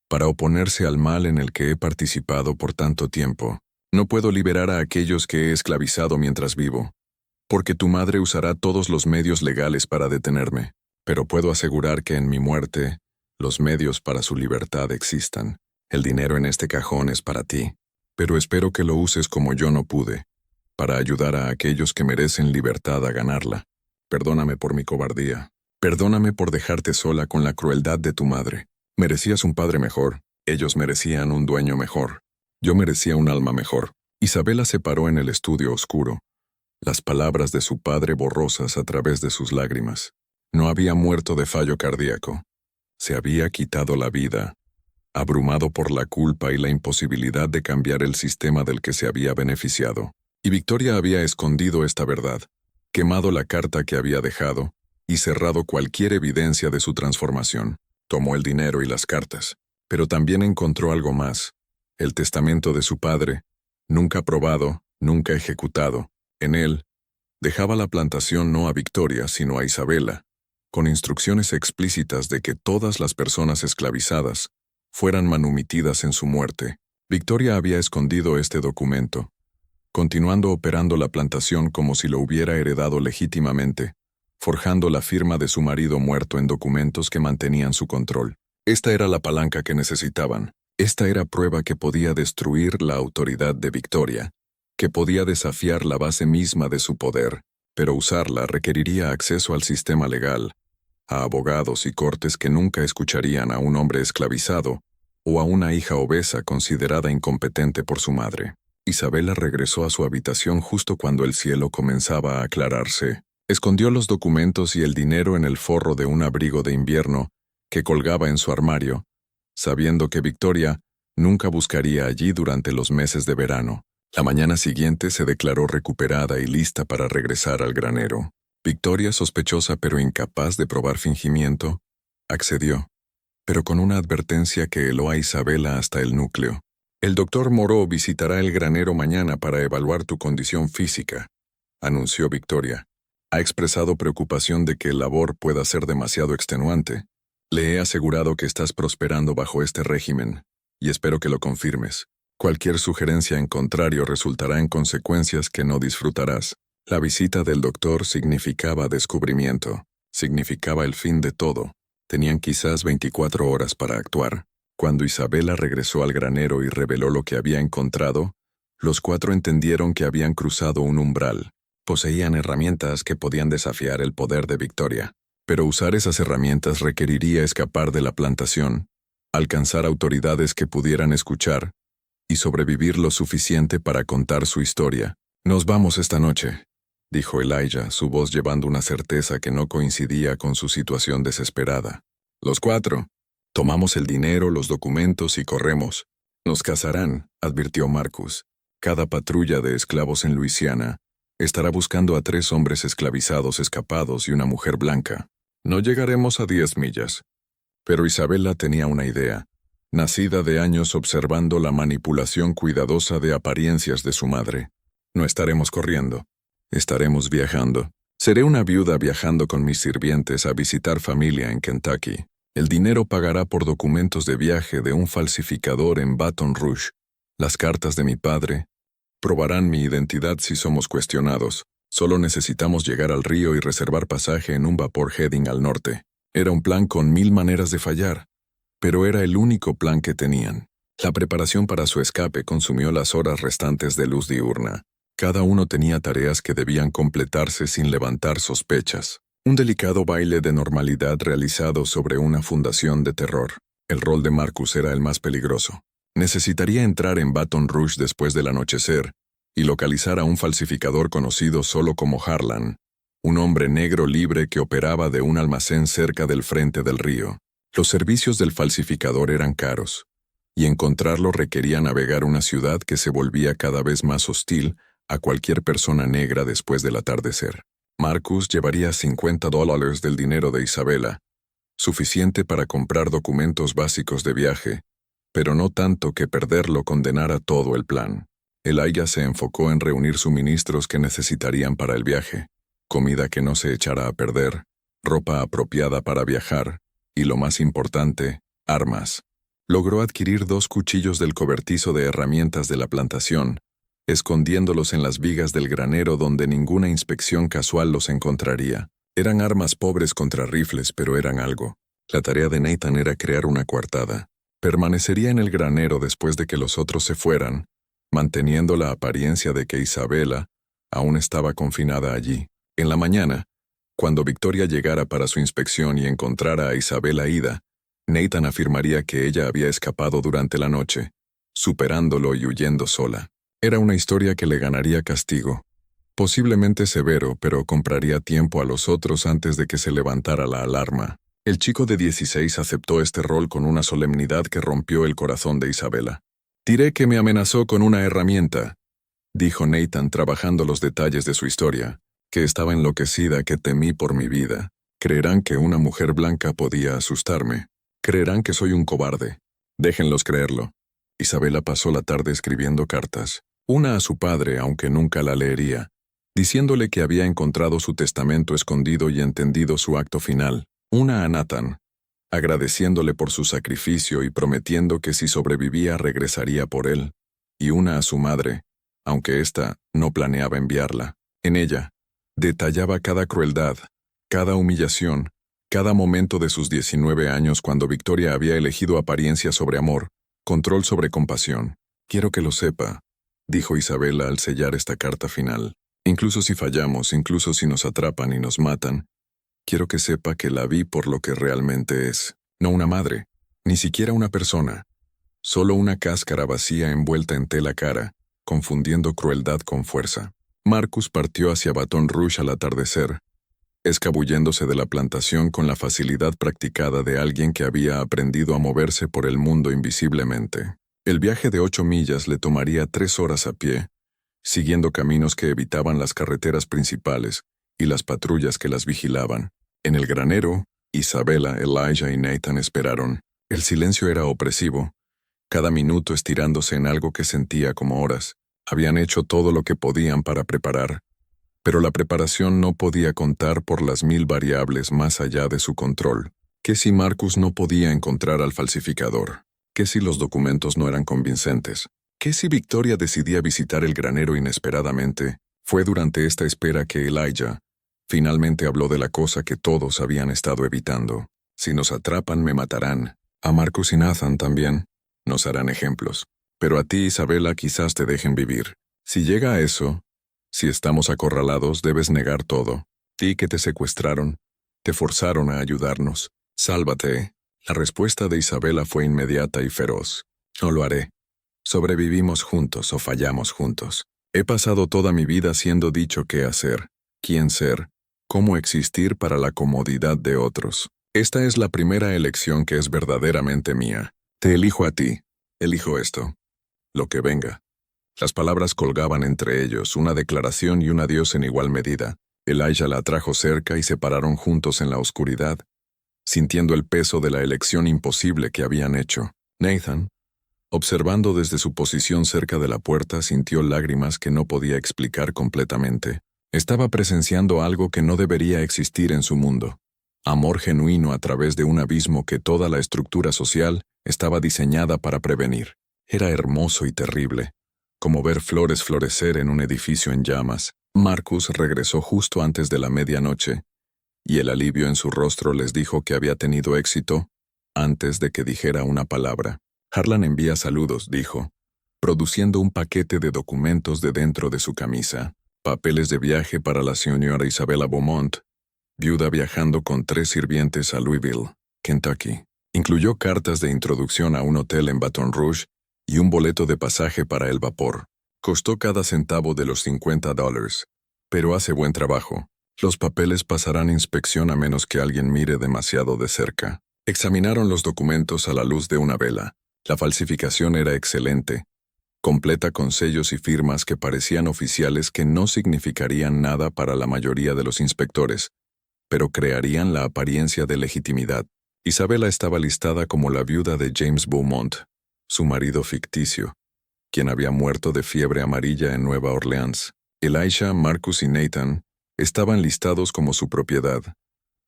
para oponerse al mal en el que he participado por tanto tiempo. No puedo liberar a aquellos que he esclavizado mientras vivo, porque tu madre usará todos los medios legales para detenerme, pero puedo asegurar que en mi muerte, los medios para su libertad existan. El dinero en este cajón es para ti, pero espero que lo uses como yo no pude, para ayudar a aquellos que merecen libertad a ganarla. Perdóname por mi cobardía. Perdóname por dejarte sola con la crueldad de tu madre. Merecías un padre mejor. Ellos merecían un dueño mejor. Yo merecía un alma mejor». Isabela se paró en el estudio oscuro, las palabras de su padre borrosas a través de sus lágrimas. No había muerto de fallo cardíaco. Se había quitado la vida, abrumado por la culpa y la imposibilidad de cambiar el sistema del que se había beneficiado. Y Victoria había escondido esta verdad, quemado la carta que había dejado y cerrado cualquier evidencia de su transformación. Tomó el dinero y las cartas, pero también encontró algo más: el testamento de su padre, nunca aprobado, nunca ejecutado. En él, dejaba la plantación no a Victoria, sino a Isabela, con instrucciones explícitas de que todas las personas esclavizadas fueran manumitidas en su muerte. Victoria había escondido este documento, continuando operando la plantación como si lo hubiera heredado legítimamente, forjando la firma de su marido muerto en documentos que mantenían su control. Esta era la palanca que necesitaban. Esta era prueba que podía destruir la autoridad de Victoria, que podía desafiar la base misma de su poder, pero usarla requeriría acceso al sistema legal, a abogados y cortes que nunca escucharían a un hombre esclavizado o a una hija obesa considerada incompetente por su madre. Isabela regresó a su habitación justo cuando el cielo comenzaba a aclararse. Escondió los documentos y el dinero en el forro de un abrigo de invierno que colgaba en su armario, sabiendo que Victoria nunca buscaría allí durante los meses de verano. La mañana siguiente se declaró recuperada y lista para regresar al granero. Victoria, sospechosa pero incapaz de probar fingimiento, accedió, pero con una advertencia que heló a Isabela hasta el núcleo. El doctor Moreau visitará el granero mañana para evaluar tu condición física, anunció Victoria. Ha expresado preocupación de que el labor pueda ser demasiado extenuante. Le he asegurado que estás prosperando bajo este régimen, y espero que lo confirmes. Cualquier sugerencia en contrario resultará en consecuencias que no disfrutarás. La visita del doctor significaba descubrimiento, significaba el fin de todo. Tenían quizás 24 horas para actuar. Cuando Isabela regresó al granero y reveló lo que había encontrado, los cuatro entendieron que habían cruzado un umbral. Poseían herramientas que podían desafiar el poder de Victoria, pero usar esas herramientas requeriría escapar de la plantación, alcanzar autoridades que pudieran escuchar y sobrevivir lo suficiente para contar su historia. «Nos vamos esta noche», dijo Elijah, su voz llevando una certeza que no coincidía con su situación desesperada. «Los cuatro. Tomamos el dinero, los documentos y corremos. Nos cazarán», advirtió Marcus. «Cada patrulla de esclavos en Luisiana estará buscando a 3 hombres esclavizados escapados y una mujer blanca. No llegaremos a 10 millas». Pero Isabela tenía una idea, nacida de años observando la manipulación cuidadosa de apariencias de su madre. «No estaremos corriendo. Estaremos viajando. Seré una viuda viajando con mis sirvientes a visitar familia en Kentucky. El dinero pagará por documentos de viaje de un falsificador en Baton Rouge. Las cartas de mi padre probarán mi identidad si somos cuestionados. Solo necesitamos llegar al río y reservar pasaje en un vapor heading al norte». Era un plan con 1000 maneras de fallar, pero era el único plan que tenían. La preparación para su escape consumió las horas restantes de luz diurna. Cada uno tenía tareas que debían completarse sin levantar sospechas. Un delicado baile de normalidad realizado sobre una fundación de terror. El rol de Marcus era el más peligroso. Necesitaría entrar en Baton Rouge después del anochecer y localizar a un falsificador conocido solo como Harlan, un hombre negro libre que operaba de un almacén cerca del frente del río. Los servicios del falsificador eran caros, y encontrarlo requería navegar una ciudad que se volvía cada vez más hostil a cualquier persona negra después del atardecer. Marcus llevaría $50 del dinero de Isabela, suficiente para comprar documentos básicos de viaje, pero no tanto que perderlo condenara todo el plan. Elijah se enfocó en reunir suministros que necesitarían para el viaje, comida que no se echara a perder, ropa apropiada para viajar, y lo más importante, armas. Logró adquirir 2 cuchillos del cobertizo de herramientas de la plantación, escondiéndolos en las vigas del granero donde ninguna inspección casual los encontraría. Eran armas pobres contra rifles, pero eran algo. La tarea de Nathan era crear una coartada. Permanecería en el granero después de que los otros se fueran, manteniendo la apariencia de que Isabela aún estaba confinada allí. En la mañana, cuando Victoria llegara para su inspección y encontrara a Isabela ida, Nathan afirmaría que ella había escapado durante la noche, superándolo y huyendo sola. Era una historia que le ganaría castigo, posiblemente severo, pero compraría tiempo a los otros antes de que se levantara la alarma. El chico de 16 aceptó este rol con una solemnidad que rompió el corazón de Isabela. «Diré que me amenazó con una herramienta», dijo Nathan trabajando los detalles de su historia, «que estaba enloquecida, que temí por mi vida. Creerán que una mujer blanca podía asustarme. Creerán que soy un cobarde. Déjenlos creerlo». Isabela pasó la tarde escribiendo cartas, una a su padre, aunque nunca la leería, diciéndole que había encontrado su testamento escondido y entendido su acto final, una a Nathan, agradeciéndole por su sacrificio y prometiendo que si sobrevivía regresaría por él, y una a su madre, aunque ésta no planeaba enviarla. En ella, detallaba cada crueldad, cada humillación, cada momento de sus 19 años cuando Victoria había elegido apariencia sobre amor, control sobre compasión. Quiero que lo sepa, dijo Isabela al sellar esta carta final. Incluso si fallamos, incluso si nos atrapan y nos matan, quiero que sepa que la vi por lo que realmente es. No una madre, ni siquiera una persona. Solo una cáscara vacía envuelta en tela cara, confundiendo crueldad con fuerza. Marcus partió hacia Baton Rouge al atardecer, escabulléndose de la plantación con la facilidad practicada de alguien que había aprendido a moverse por el mundo invisiblemente. El viaje de 8 millas le tomaría 3 horas a pie, siguiendo caminos que evitaban las carreteras principales y las patrullas que las vigilaban. En el granero, Isabela, Elijah y Nathan esperaron. El silencio era opresivo, cada minuto estirándose en algo que sentía como horas. Habían hecho todo lo que podían para preparar, pero la preparación no podía contar por las 1000 variables más allá de su control. ¿Qué si Marcus no podía encontrar al falsificador? ¿Qué si los documentos no eran convincentes? ¿Qué si Victoria decidía visitar el granero inesperadamente? Fue durante esta espera que Elijah finalmente habló de la cosa que todos habían estado evitando. Si nos atrapan, me matarán. A Marcus y Nathan también. Nos harán ejemplos. Pero a ti, Isabela, quizás te dejen vivir. Si llega a eso, si estamos acorralados, debes negar todo. Ti que te secuestraron, te forzaron a ayudarnos. Sálvate. La respuesta de Isabela fue inmediata y feroz. No lo haré. Sobrevivimos juntos o fallamos juntos. He pasado toda mi vida siendo dicho qué hacer, quién ser, cómo existir para la comodidad de otros. Esta es la primera elección que es verdaderamente mía. Te elijo a ti. Elijo esto. Lo que venga. Las palabras colgaban entre ellos, una declaración y un adiós en igual medida. Elijah la atrajo cerca y se pararon juntos en la oscuridad, sintiendo el peso de la elección imposible que habían hecho. Nathan, observando desde su posición cerca de la puerta, sintió lágrimas que no podía explicar completamente. Estaba presenciando algo que no debería existir en su mundo. Amor genuino a través de un abismo que toda la estructura social estaba diseñada para prevenir. Era hermoso y terrible, como ver flores florecer en un edificio en llamas. Marcus regresó justo antes de la medianoche, y el alivio en su rostro les dijo que había tenido éxito antes de que dijera una palabra. Harlan envía saludos, dijo, produciendo un paquete de documentos de dentro de su camisa. Papeles de viaje para la señora Isabella Beaumont, viuda viajando con 3 sirvientes a Louisville, Kentucky. Incluyó cartas de introducción a un hotel en Baton Rouge y un boleto de pasaje para el vapor. Costó cada centavo de los $50, pero hace buen trabajo. Los papeles pasarán inspección a menos que alguien mire demasiado de cerca. Examinaron los documentos a la luz de una vela. La falsificación era excelente, completa con sellos y firmas que parecían oficiales que no significarían nada para la mayoría de los inspectores, pero crearían la apariencia de legitimidad. Isabela estaba listada como la viuda de James Beaumont, su marido ficticio, quien había muerto de fiebre amarilla en Nueva Orleans. Elijah, Marcus y Nathan estaban listados como su propiedad,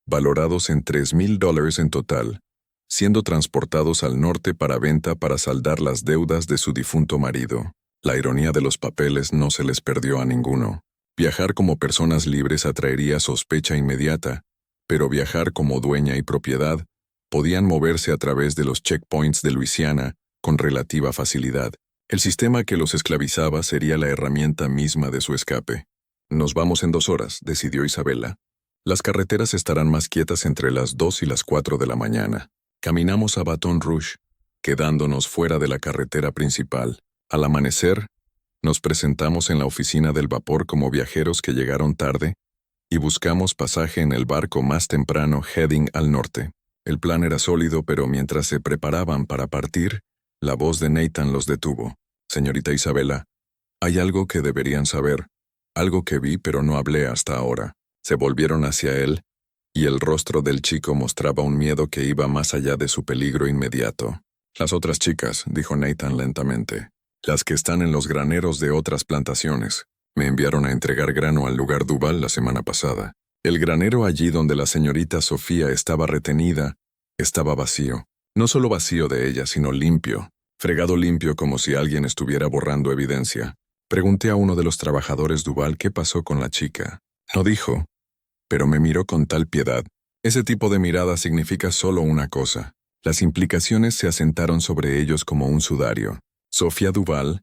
valorados en $3,000 en total, siendo transportados al norte para venta para saldar las deudas de su difunto marido. La ironía de los papeles no se les perdió a ninguno. Viajar como personas libres atraería sospecha inmediata, pero viajar como dueña y propiedad podían moverse a través de los checkpoints de Luisiana con relativa facilidad. El sistema que los esclavizaba sería la herramienta misma de su escape. Nos vamos en 2 horas, decidió Isabela. Las carreteras estarán más quietas entre las 2 y las 4 de la mañana. Caminamos a Baton Rouge, quedándonos fuera de la carretera principal. Al amanecer, nos presentamos en la oficina del vapor como viajeros que llegaron tarde y buscamos pasaje en el barco más temprano heading al norte. El plan era sólido, pero mientras se preparaban para partir, la voz de Nathan los detuvo. Señorita Isabela, hay algo que deberían saber, algo que vi pero no hablé hasta ahora. Se volvieron hacia él, y el rostro del chico mostraba un miedo que iba más allá de su peligro inmediato. Las otras chicas, dijo Nathan lentamente, las que están en los graneros de otras plantaciones, me enviaron a entregar grano al lugar Duval la semana pasada. El granero allí donde la señorita Sofía estaba retenida, estaba vacío. No solo vacío de ella, sino limpio, fregado limpio como si alguien estuviera borrando evidencia. Pregunté a uno de los trabajadores Duval qué pasó con la chica. No dijo, pero me miró con tal piedad. Ese tipo de mirada significa solo una cosa. Las implicaciones se asentaron sobre ellos como un sudario. Sofía Duval,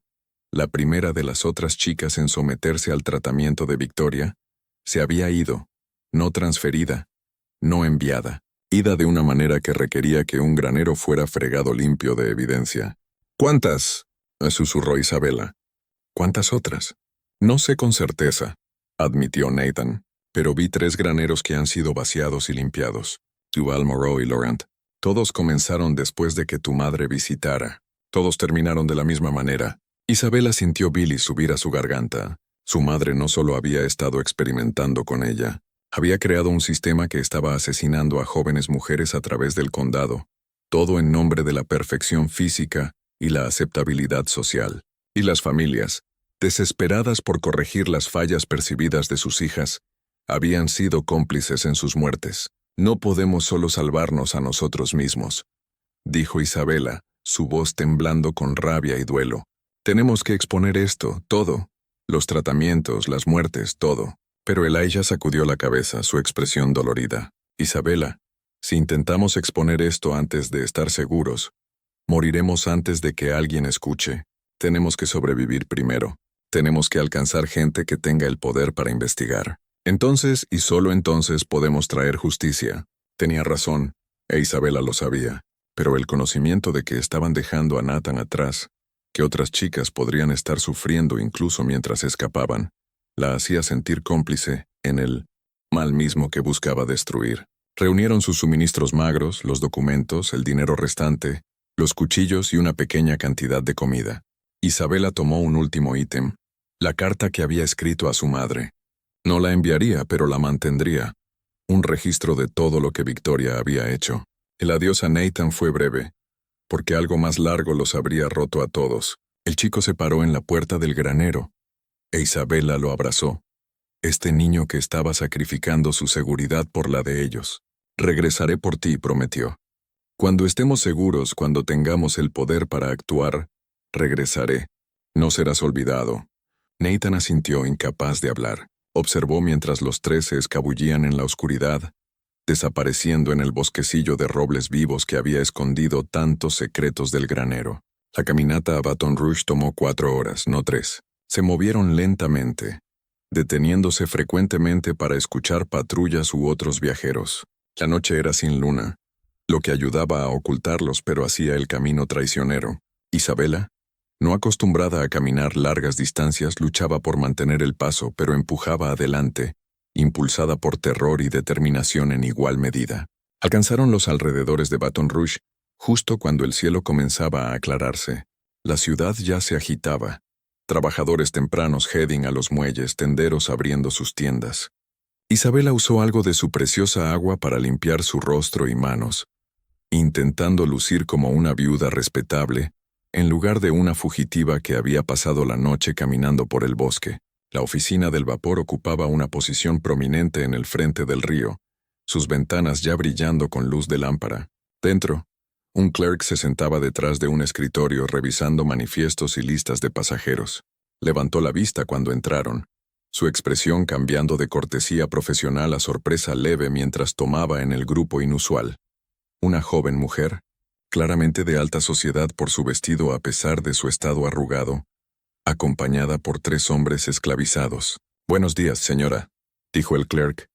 la primera de las otras chicas en someterse al tratamiento de Victoria, se había ido, no transferida, no enviada, ida de una manera que requería que un granero fuera fregado limpio de evidencia. ¿Cuántas?, susurró Isabela. ¿Cuántas otras? No sé con certeza, admitió Nathan, pero vi 3 graneros que han sido vaciados y limpiados. Duval, Moreau y Laurent. Todos comenzaron después de que tu madre visitara. Todos terminaron de la misma manera. Isabela sintió bilis subir a su garganta. Su madre no solo había estado experimentando con ella, había creado un sistema que estaba asesinando a jóvenes mujeres a través del condado, todo en nombre de la perfección física y la aceptabilidad social. Y las familias, desesperadas por corregir las fallas percibidas de sus hijas, habían sido cómplices en sus muertes. No podemos solo salvarnos a nosotros mismos, dijo Isabela, su voz temblando con rabia y duelo. Tenemos que exponer esto, todo. Los tratamientos, las muertes, todo. Pero Elijah sacudió la cabeza, su expresión dolorida. Isabela, si intentamos exponer esto antes de estar seguros, moriremos antes de que alguien escuche. Tenemos que sobrevivir primero. Tenemos que alcanzar gente que tenga el poder para investigar. Entonces, y solo entonces, podemos traer justicia. Tenía razón, e Isabela lo sabía. Pero el conocimiento de que estaban dejando a Nathan atrás, que otras chicas podrían estar sufriendo incluso mientras escapaban, la hacía sentir cómplice en el mal mismo que buscaba destruir. Reunieron sus suministros magros, los documentos, el dinero restante, los cuchillos y una pequeña cantidad de comida. Isabela tomó un último ítem, la carta que había escrito a su madre. No la enviaría, pero la mantendría. Un registro de todo lo que Victoria había hecho. El adiós a Nathan fue breve, porque algo más largo los habría roto a todos. El chico se paró en la puerta del granero, e Isabela lo abrazó. Este niño que estaba sacrificando su seguridad por la de ellos. Regresaré por ti, prometió. Cuando estemos seguros, cuando tengamos el poder para actuar, regresaré. No serás olvidado. Nathan asintió, incapaz de hablar. Observó mientras los 3 se escabullían en la oscuridad, desapareciendo en el bosquecillo de robles vivos que había escondido tantos secretos del granero. La caminata a Baton Rouge tomó 4 horas, no 3. Se movieron lentamente, deteniéndose frecuentemente para escuchar patrullas u otros viajeros. La noche era sin luna, lo que ayudaba a ocultarlos, pero hacía el camino traicionero. Isabela, no acostumbrada a caminar largas distancias, luchaba por mantener el paso, pero empujaba adelante, impulsada por terror y determinación en igual medida. Alcanzaron los alrededores de Baton Rouge, justo cuando el cielo comenzaba a aclararse. La ciudad ya se agitaba. Trabajadores tempranos heading a los muelles, tenderos abriendo sus tiendas. Isabela usó algo de su preciosa agua para limpiar su rostro y manos, intentando lucir como una viuda respetable, en lugar de una fugitiva que había pasado la noche caminando por el bosque. La oficina del vapor ocupaba una posición prominente en el frente del río, sus ventanas ya brillando con luz de lámpara. Dentro, un clerk se sentaba detrás de un escritorio revisando manifiestos y listas de pasajeros. Levantó la vista cuando entraron, su expresión cambiando de cortesía profesional a sorpresa leve mientras tomaba en el grupo inusual. Una joven mujer, claramente de alta sociedad por su vestido a pesar de su estado arrugado, acompañada por 3 hombres esclavizados. «Buenos días, señora», dijo el clerk,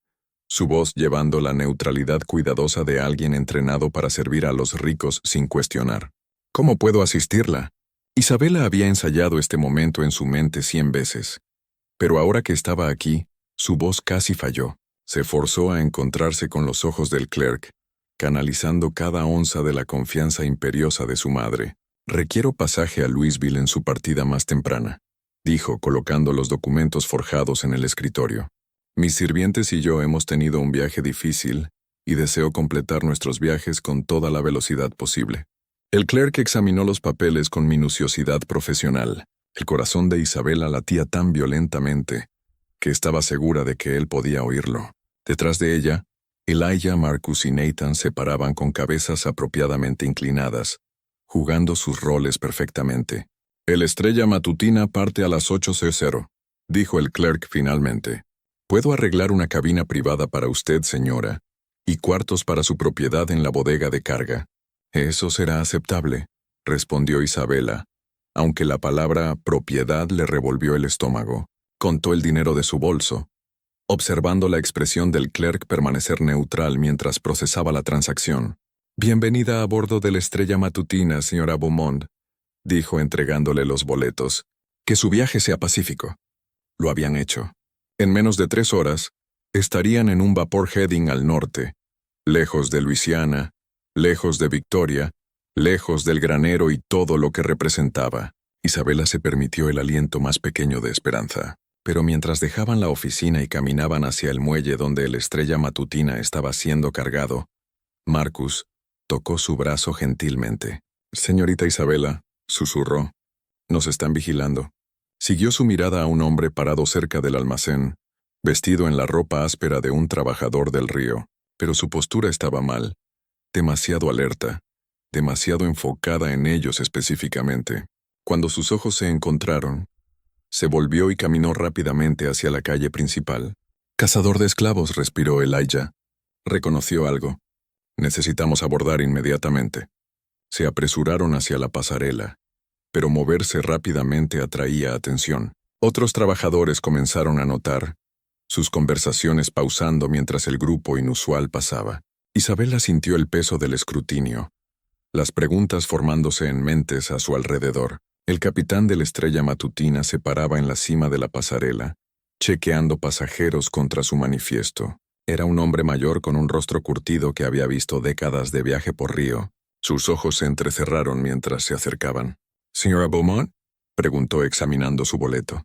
su voz llevando la neutralidad cuidadosa de alguien entrenado para servir a los ricos sin cuestionar. «¿Cómo puedo asistirla?» Isabela había ensayado este momento en su mente 100 veces, pero ahora que estaba aquí, su voz casi falló. Se forzó a encontrarse con los ojos del clerk, canalizando cada onza de la confianza imperiosa de su madre. «Requiero pasaje a Louisville en su partida más temprana», dijo, colocando los documentos forjados en el escritorio. «Mis sirvientes y yo hemos tenido un viaje difícil y deseo completar nuestros viajes con toda la velocidad posible». El clerk examinó los papeles con minuciosidad profesional. El corazón de Isabela latía tan violentamente que estaba segura de que él podía oírlo. Detrás de ella, Elijah, Marcus y Nathan se paraban con cabezas apropiadamente inclinadas, jugando sus roles perfectamente. El Estrella Matutina parte a las 8:00, dijo el clerk finalmente. Puedo arreglar una cabina privada para usted, señora, y cuartos para su propiedad en la bodega de carga. Eso será aceptable, respondió Isabela, aunque la palabra propiedad le revolvió el estómago. Contó el dinero de su bolso, observando la expresión del clerk permanecer neutral mientras procesaba la transacción. Bienvenida a bordo de la Estrella Matutina, señora Beaumont, dijo entregándole los boletos. Que su viaje sea pacífico. Lo habían hecho. En menos de 3 horas, estarían en un vapor heading al norte, lejos de Luisiana, lejos de Victoria, lejos del granero y todo lo que representaba. Isabela se permitió el aliento más pequeño de esperanza. Pero mientras dejaban la oficina y caminaban hacia el muelle donde el Estrella Matutina estaba siendo cargado, Marcus tocó su brazo gentilmente. Señorita Isabela, susurró, nos están vigilando. Siguió su mirada a un hombre parado cerca del almacén, vestido en la ropa áspera de un trabajador del río, pero su postura estaba mal, demasiado alerta, demasiado enfocada en ellos específicamente. Cuando sus ojos se encontraron, se volvió y caminó rápidamente hacia la calle principal. Cazador de esclavos, respiró Elijah. Reconoció algo. Necesitamos abordar inmediatamente. Se apresuraron hacia la pasarela, pero moverse rápidamente atraía atención. Otros trabajadores comenzaron a notar, sus conversaciones pausando mientras el grupo inusual pasaba. Isabela sintió el peso del escrutinio, las preguntas formándose en mentes a su alrededor. El capitán de la Estrella Matutina se paraba en la cima de la pasarela, chequeando pasajeros contra su manifiesto. Era un hombre mayor con un rostro curtido que había visto décadas de viaje por río. Sus ojos se entrecerraron mientras se acercaban. «¿Señora Beaumont?», preguntó examinando su boleto.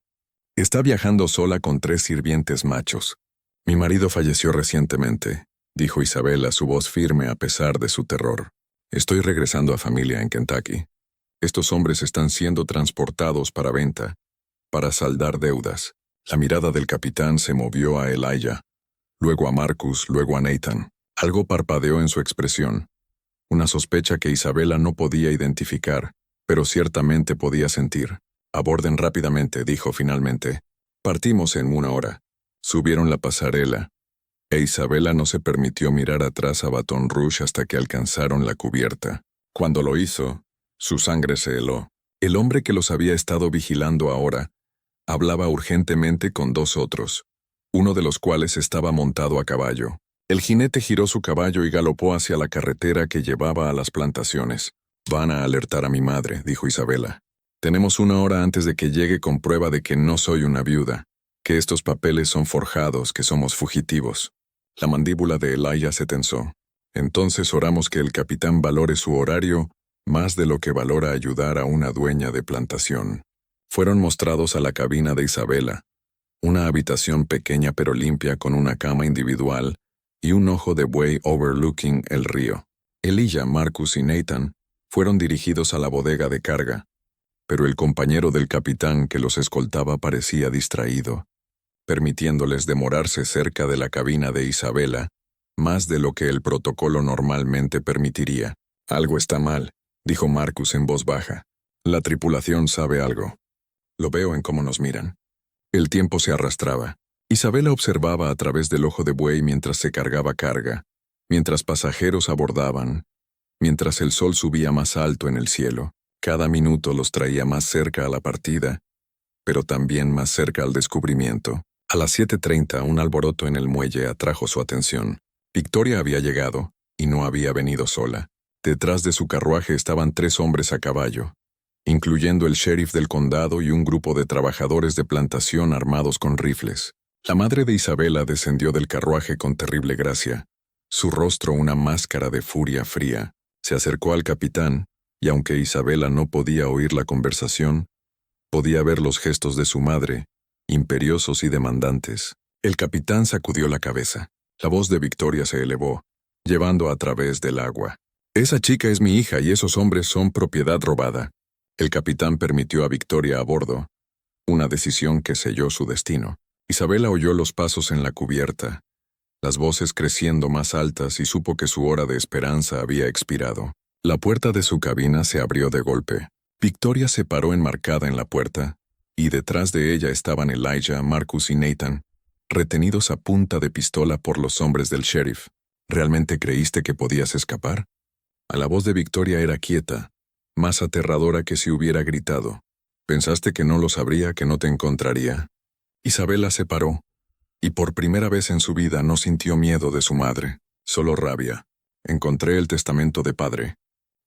«Está viajando sola con 3 sirvientes machos. Mi marido falleció recientemente», dijo Isabela, su voz firme a pesar de su terror. «Estoy regresando a familia en Kentucky. Estos hombres están siendo transportados para venta, para saldar deudas». La mirada del capitán se movió a Elijah, luego a Marcus, luego a Nathan. Algo parpadeó en su expresión, una sospecha que Isabela no podía identificar, pero ciertamente podía sentir. «Aborden rápidamente», dijo finalmente. «Partimos en 1 hora». Subieron la pasarela, e Isabela no se permitió mirar atrás a Baton Rouge hasta que alcanzaron la cubierta. Cuando lo hizo, su sangre se heló. El hombre que los había estado vigilando ahora hablaba urgentemente con 2 otros, uno de los cuales estaba montado a caballo. El jinete giró su caballo y galopó hacia la carretera que llevaba a las plantaciones. «Van a alertar a mi madre», dijo Isabela. «Tenemos 1 hora antes de que llegue con prueba de que no soy una viuda, que estos papeles son forjados, que somos fugitivos». La mandíbula de Elijah se tensó. «Entonces oramos que el capitán valore su horario más de lo que valora ayudar a una dueña de plantación». Fueron mostrados a la cabina de Isabela, una habitación pequeña pero limpia con una cama individual y un ojo de buey overlooking el río. Elijah, Marcus y Nathan fueron dirigidos a la bodega de carga, pero el compañero del capitán que los escoltaba parecía distraído, permitiéndoles demorarse cerca de la cabina de Isabela más de lo que el protocolo normalmente permitiría. «Algo está mal», dijo Marcus en voz baja. «La tripulación sabe algo. Lo veo en cómo nos miran». El tiempo se arrastraba. Isabela observaba a través del ojo de buey mientras se cargaba carga, mientras pasajeros abordaban, mientras el sol subía más alto en el cielo. Cada minuto los traía más cerca a la partida, pero también más cerca al descubrimiento. A las 7:30 un alboroto en el muelle atrajo su atención. Victoria había llegado, y no había venido sola. Detrás de su carruaje estaban 3 hombres a caballo, incluyendo el sheriff del condado y un grupo de trabajadores de plantación armados con rifles. La madre de Isabela descendió del carruaje con terrible gracia, su rostro una máscara de furia fría. Se acercó al capitán, y aunque Isabela no podía oír la conversación, podía ver los gestos de su madre, imperiosos y demandantes. El capitán sacudió la cabeza. La voz de Victoria se elevó, llevando a través del agua. «Esa chica es mi hija y esos hombres son propiedad robada». El capitán permitió a Victoria a bordo, una decisión que selló su destino. Isabela oyó los pasos en la cubierta, las voces creciendo más altas y supo que su hora de esperanza había expirado. La puerta de su cabina se abrió de golpe. Victoria se paró enmarcada en la puerta, y detrás de ella estaban Elijah, Marcus y Nathan, retenidos a punta de pistola por los hombres del sheriff. ¿Realmente creíste que podías escapar? A la voz de Victoria era quieta, más aterradora que si hubiera gritado. ¿Pensaste que no lo sabría, que no te encontraría? Isabela se paró, y por primera vez en su vida no sintió miedo de su madre, solo rabia. Encontré el testamento de padre.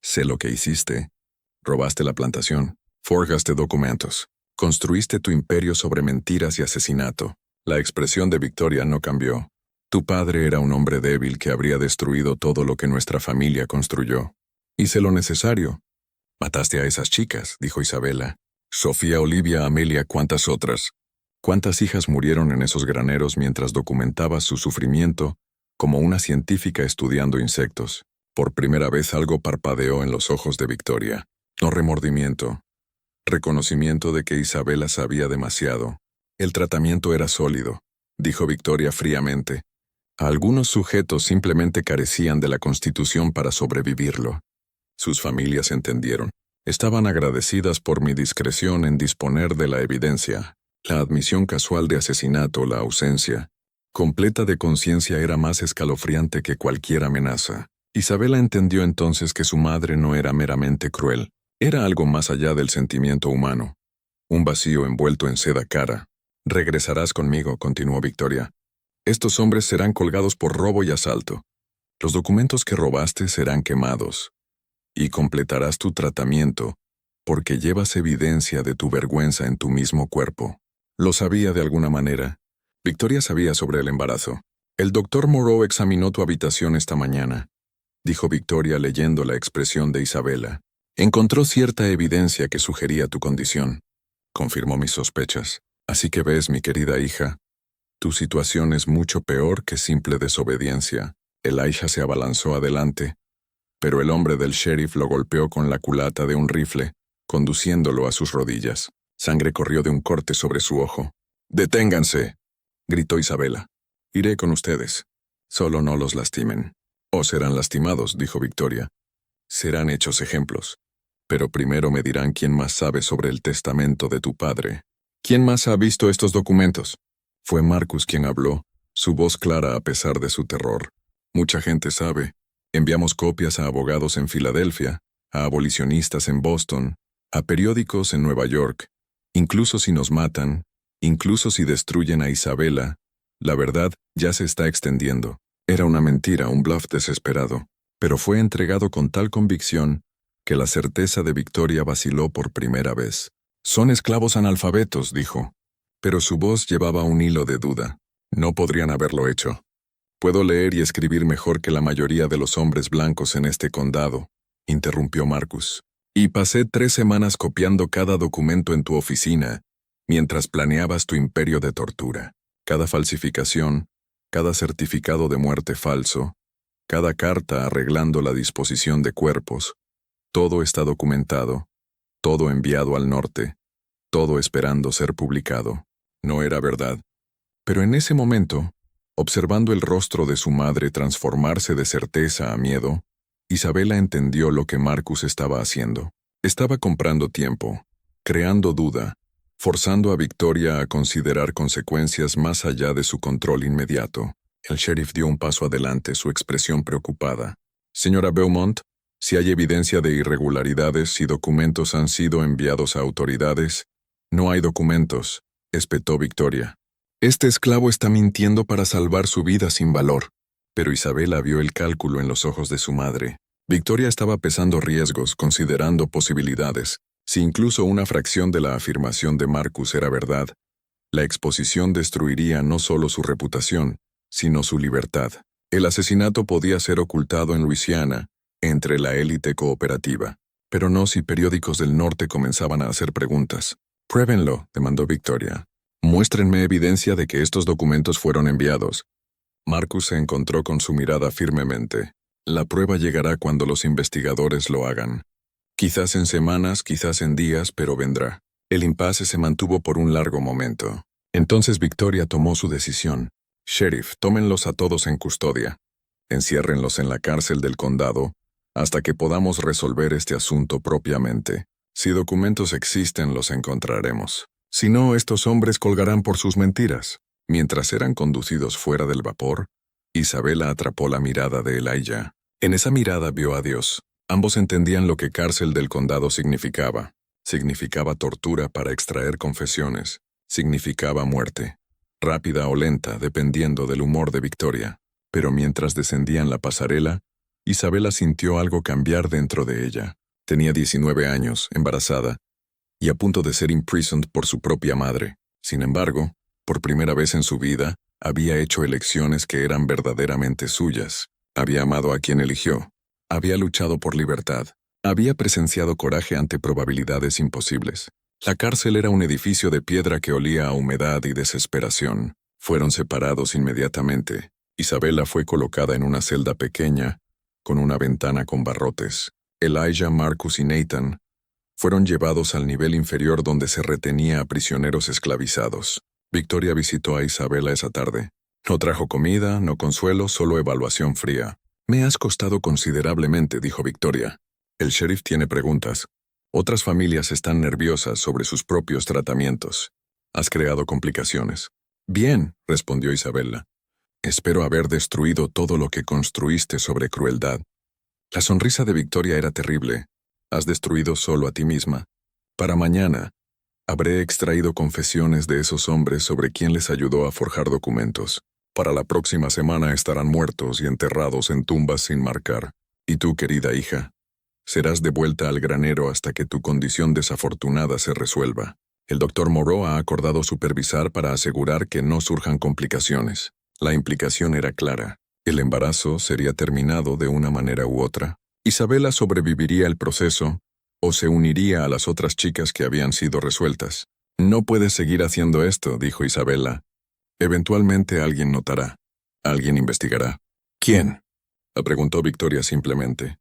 Sé lo que hiciste. Robaste la plantación, forjaste documentos, construiste tu imperio sobre mentiras y asesinato. La expresión de Victoria no cambió. Tu padre era un hombre débil que habría destruido todo lo que nuestra familia construyó. Hice lo necesario. Mataste a esas chicas, dijo Isabela. Sofía, Olivia, Amelia, ¿cuántas otras? ¿Cuántas hijas murieron en esos graneros mientras documentabas su sufrimiento como una científica estudiando insectos? Por primera vez algo parpadeó en los ojos de Victoria. No remordimiento. Reconocimiento de que Isabela sabía demasiado. El tratamiento era sólido, dijo Victoria fríamente. Algunos sujetos simplemente carecían de la Constitución para sobrevivirlo. Sus familias entendieron. Estaban agradecidas por mi discreción en disponer de la evidencia. La admisión casual de asesinato, la ausencia completa de conciencia era más escalofriante que cualquier amenaza. Isabela entendió entonces que su madre no era meramente cruel. Era algo más allá del sentimiento humano. Un vacío envuelto en seda cara. Regresarás conmigo, continuó Victoria. Estos hombres serán colgados por robo y asalto. Los documentos que robaste serán quemados. Y completarás tu tratamiento, porque llevas evidencia de tu vergüenza en tu mismo cuerpo. Lo sabía de alguna manera. Victoria sabía sobre el embarazo. El doctor Moreau examinó tu habitación esta mañana, dijo Victoria leyendo la expresión de Isabela. Encontró cierta evidencia que sugería tu condición. Confirmó mis sospechas. Así que ves, mi querida hija, tu situación es mucho peor que simple desobediencia. Elijah se abalanzó adelante, pero el hombre del sheriff lo golpeó con la culata de un rifle, conduciéndolo a sus rodillas. Sangre corrió de un corte sobre su ojo. «¡Deténganse!», gritó Isabela. «Iré con ustedes. Solo no los lastimen». «O serán lastimados», dijo Victoria. «Serán hechos ejemplos. Pero primero me dirán quién más sabe sobre el testamento de tu padre». «¿Quién más ha visto estos documentos?». Fue Marcus quien habló, su voz clara a pesar de su terror. «Mucha gente sabe. Enviamos copias a abogados en Filadelfia, a abolicionistas en Boston, a periódicos en Nueva York. Incluso si nos matan, incluso si destruyen a Isabela, la verdad ya se está extendiendo». Era una mentira, un bluff desesperado, pero fue entregado con tal convicción que la certeza de Victoria vaciló por primera vez. «Son esclavos analfabetos», dijo, pero su voz llevaba un hilo de duda. «No podrían haberlo hecho. Puedo leer y escribir mejor que la mayoría de los hombres blancos en este condado», interrumpió Marcus. «Y pasé 3 semanas copiando cada documento en tu oficina, mientras planeabas tu imperio de tortura. Cada falsificación, cada certificado de muerte falso, cada carta arreglando la disposición de cuerpos, todo está documentado, todo enviado al norte, todo esperando ser publicado. No era verdad». Pero en ese momento, observando el rostro de su madre transformarse de certeza a miedo, Isabela entendió lo que Marcus estaba haciendo. Estaba comprando tiempo, creando duda, forzando a Victoria a considerar consecuencias más allá de su control inmediato. El sheriff dio un paso adelante, su expresión preocupada. «Señora Beaumont, si hay evidencia de irregularidades y documentos han sido enviados a autoridades». «No hay documentos», espetó Victoria. «Este esclavo está mintiendo para salvar su vida sin valor». Pero Isabela vio el cálculo en los ojos de su madre. Victoria estaba pesando riesgos, considerando posibilidades. Si incluso una fracción de la afirmación de Marcus era verdad, la exposición destruiría no solo su reputación, sino su libertad. El asesinato podía ser ocultado en Luisiana, entre la élite cooperativa, pero no si periódicos del norte comenzaban a hacer preguntas. «Pruébenlo», demandó Victoria. «Muéstrenme evidencia de que estos documentos fueron enviados». Marcus se encontró con su mirada firmemente. «La prueba llegará cuando los investigadores lo hagan. Quizás en semanas, quizás en días, pero vendrá». El impasse se mantuvo por un largo momento. Entonces Victoria tomó su decisión. «Sheriff, tómenlos a todos en custodia. Enciérrenlos en la cárcel del condado hasta que podamos resolver este asunto propiamente. Si documentos existen, los encontraremos. Si no, estos hombres colgarán por sus mentiras. Mientras eran conducidos fuera del vapor, Isabela atrapó la mirada de Elijah. En esa mirada vio a Dios. Ambos entendían lo que cárcel del condado significaba. Significaba tortura para extraer confesiones. Significaba muerte. Rápida o lenta, dependiendo del humor de Victoria. Pero mientras descendían la pasarela, Isabela sintió algo cambiar dentro de ella. Tenía 19 años, embarazada, y a punto de ser imprisoned por su propia madre. Sin embargo, por primera vez en su vida, había hecho elecciones que eran verdaderamente suyas. Había amado a quien eligió. Había luchado por libertad. Había presenciado coraje ante probabilidades imposibles. La cárcel era un edificio de piedra que olía a humedad y desesperación. Fueron separados inmediatamente. Isabela fue colocada en una celda pequeña, con una ventana con barrotes. Elijah, Marcus y Nathan fueron llevados al nivel inferior donde se retenía a prisioneros esclavizados. Victoria visitó a Isabela esa tarde. No trajo comida, no consuelo, solo evaluación fría. «Me has costado considerablemente», dijo Victoria. «El sheriff tiene preguntas. Otras familias están nerviosas sobre sus propios tratamientos. Has creado complicaciones». «Bien», respondió Isabela. «Espero haber destruido todo lo que construiste sobre crueldad». La sonrisa de Victoria era terrible. «Has destruido solo a ti misma. Para mañana, habré extraído confesiones de esos hombres sobre quién les ayudó a forjar documentos. Para la próxima semana estarán muertos y enterrados en tumbas sin marcar. Y tú, querida hija, serás devuelta al granero hasta que tu condición desafortunada se resuelva. El doctor Moreau ha acordado supervisar para asegurar que no surjan complicaciones». La implicación era clara. El embarazo sería terminado de una manera u otra. Isabela sobreviviría el proceso o se uniría a las otras chicas que habían sido resueltas. «No puedes seguir haciendo esto», dijo Isabela. «Eventualmente alguien notará. Alguien investigará». «¿Quién?», la preguntó Victoria simplemente.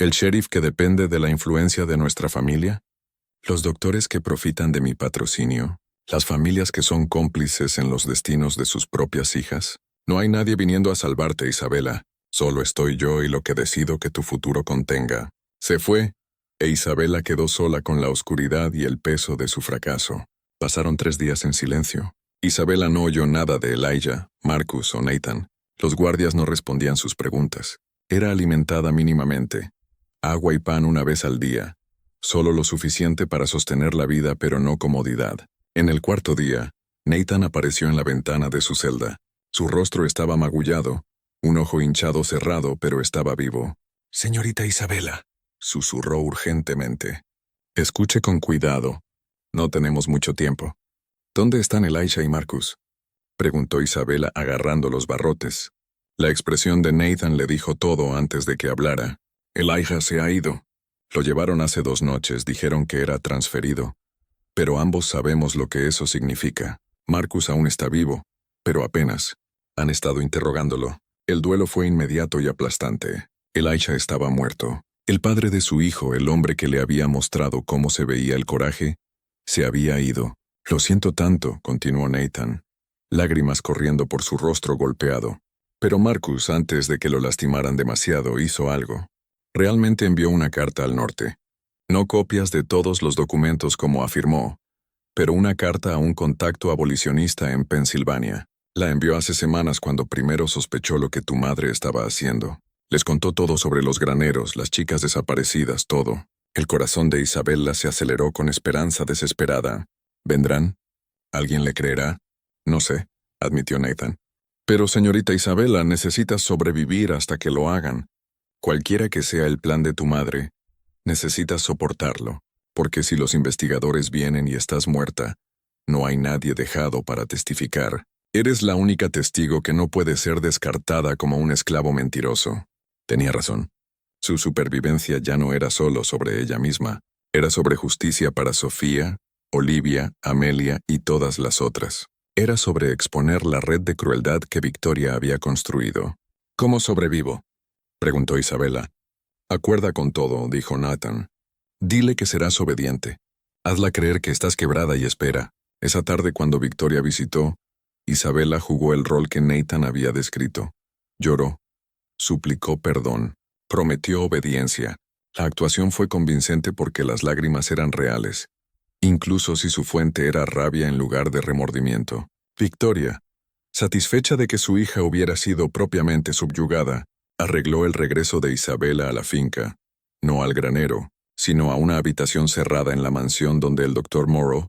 «¿El sheriff que depende de la influencia de nuestra familia? ¿Los doctores que profitan de mi patrocinio? ¿Las familias que son cómplices en los destinos de sus propias hijas? No hay nadie viniendo a salvarte, Isabela. Solo estoy yo y lo que decido que tu futuro contenga». Se fue, e Isabela quedó sola con la oscuridad y el peso de su fracaso. Pasaron 3 días en silencio. Isabela no oyó nada de Elijah, Marcus o Nathan. Los guardias no respondían sus preguntas. Era alimentada mínimamente. Agua y pan una vez al día. Solo lo suficiente para sostener la vida, pero no comodidad. En el 4.º día, Nathan apareció en la ventana de su celda. Su rostro estaba magullado, un ojo hinchado cerrado, pero estaba vivo. «Señorita Isabela», susurró urgentemente. «Escuche con cuidado. No tenemos mucho tiempo». «¿Dónde están Elijah y Marcus?», preguntó Isabela agarrando los barrotes. La expresión de Nathan le dijo todo antes de que hablara. «Elijah se ha ido. Lo llevaron hace 2 noches, dijeron que era transferido. Pero ambos sabemos lo que eso significa. Marcus aún está vivo, pero apenas. Han estado interrogándolo. El duelo fue inmediato y aplastante. Elijah estaba muerto. El padre de su hijo, el hombre que le había mostrado cómo se veía el coraje, se había ido. «Lo siento tanto», continuó Nathan, lágrimas corriendo por su rostro golpeado. Pero Marcus, antes de que lo lastimaran demasiado, hizo algo. Realmente envió una carta al norte. No copias de todos los documentos como afirmó, pero una carta a un contacto abolicionista en Pensilvania. La envió hace semanas cuando primero sospechó lo que tu madre estaba haciendo. Les contó todo sobre los graneros, las chicas desaparecidas, todo. El corazón de Isabela se aceleró con esperanza desesperada. «¿Vendrán? ¿Alguien le creerá?» «No sé», admitió Nathan. «Pero, señorita Isabela, necesitas sobrevivir hasta que lo hagan. Cualquiera que sea el plan de tu madre, necesitas soportarlo, porque si los investigadores vienen y estás muerta, no hay nadie dejado para testificar. Eres la única testigo que no puede ser descartada como un esclavo mentiroso». Tenía razón. Su supervivencia ya no era solo sobre ella misma, era sobre justicia para Sofía, Olivia, Amelia y todas las otras. Era sobre exponer la red de crueldad que Victoria había construido. «¿Cómo sobrevivo?», preguntó Isabela. «Acuerda con todo», dijo Nathan. «Dile que serás obediente. Hazla creer que estás quebrada y espera». Esa tarde, cuando Victoria visitó, Isabela jugó el rol que Nathan había descrito. Lloró. Suplicó perdón. Prometió obediencia. La actuación fue convincente porque las lágrimas eran reales, incluso si su fuente era rabia en lugar de remordimiento. Victoria, satisfecha de que su hija hubiera sido propiamente subyugada, arregló el regreso de Isabela a la finca, no al granero, sino a una habitación cerrada en la mansión donde el doctor Morrow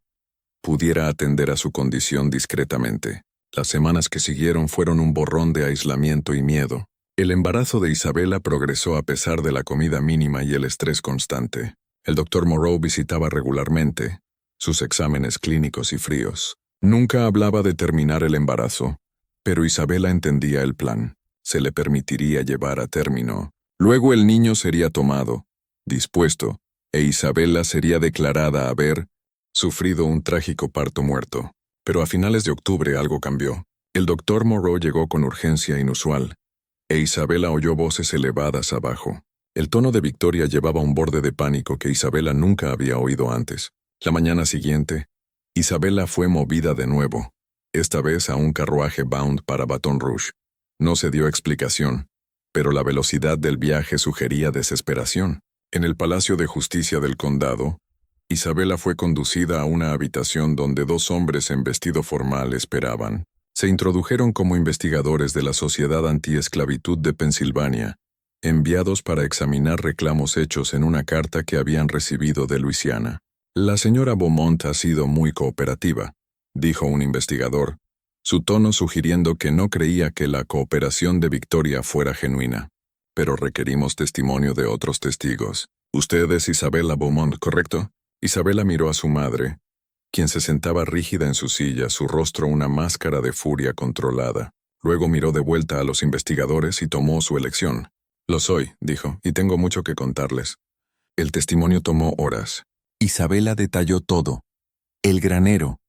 pudiera atender a su condición discretamente. Las semanas que siguieron fueron un borrón de aislamiento y miedo. El embarazo de Isabela progresó a pesar de la comida mínima y el estrés constante. El doctor Morrow visitaba regularmente, sus exámenes clínicos y fríos. Nunca hablaba de terminar el embarazo, pero Isabela entendía el plan. Se le permitiría llevar a término. Luego el niño sería tomado, dispuesto, e Isabela sería declarada haber sufrido un trágico parto muerto. Pero a finales de octubre algo cambió. El doctor Morrow llegó con urgencia inusual, e Isabela oyó voces elevadas abajo. El tono de Victoria llevaba un borde de pánico que Isabela nunca había oído antes. La mañana siguiente, Isabela fue movida de nuevo, esta vez a un carruaje bound para Baton Rouge. No se dio explicación, pero la velocidad del viaje sugería desesperación. En el Palacio de Justicia del Condado, Isabela fue conducida a una habitación donde dos hombres en vestido formal esperaban. Se introdujeron como investigadores de la Sociedad Anti-Esclavitud de Pensilvania, enviados para examinar reclamos hechos en una carta que habían recibido de Luisiana. La señora Beaumont ha sido muy cooperativa, dijo un investigador, su tono sugiriendo que no creía que la cooperación de Victoria fuera genuina. Pero requerimos testimonio de otros testigos. Usted es Isabela Beaumont, ¿correcto? Isabela miró a su madre, quien se sentaba rígida en su silla, su rostro una máscara de furia controlada. Luego miró de vuelta a los investigadores y tomó su elección. Lo soy, dijo, y tengo mucho que contarles. El testimonio tomó horas. Isabela detalló todo. El granero,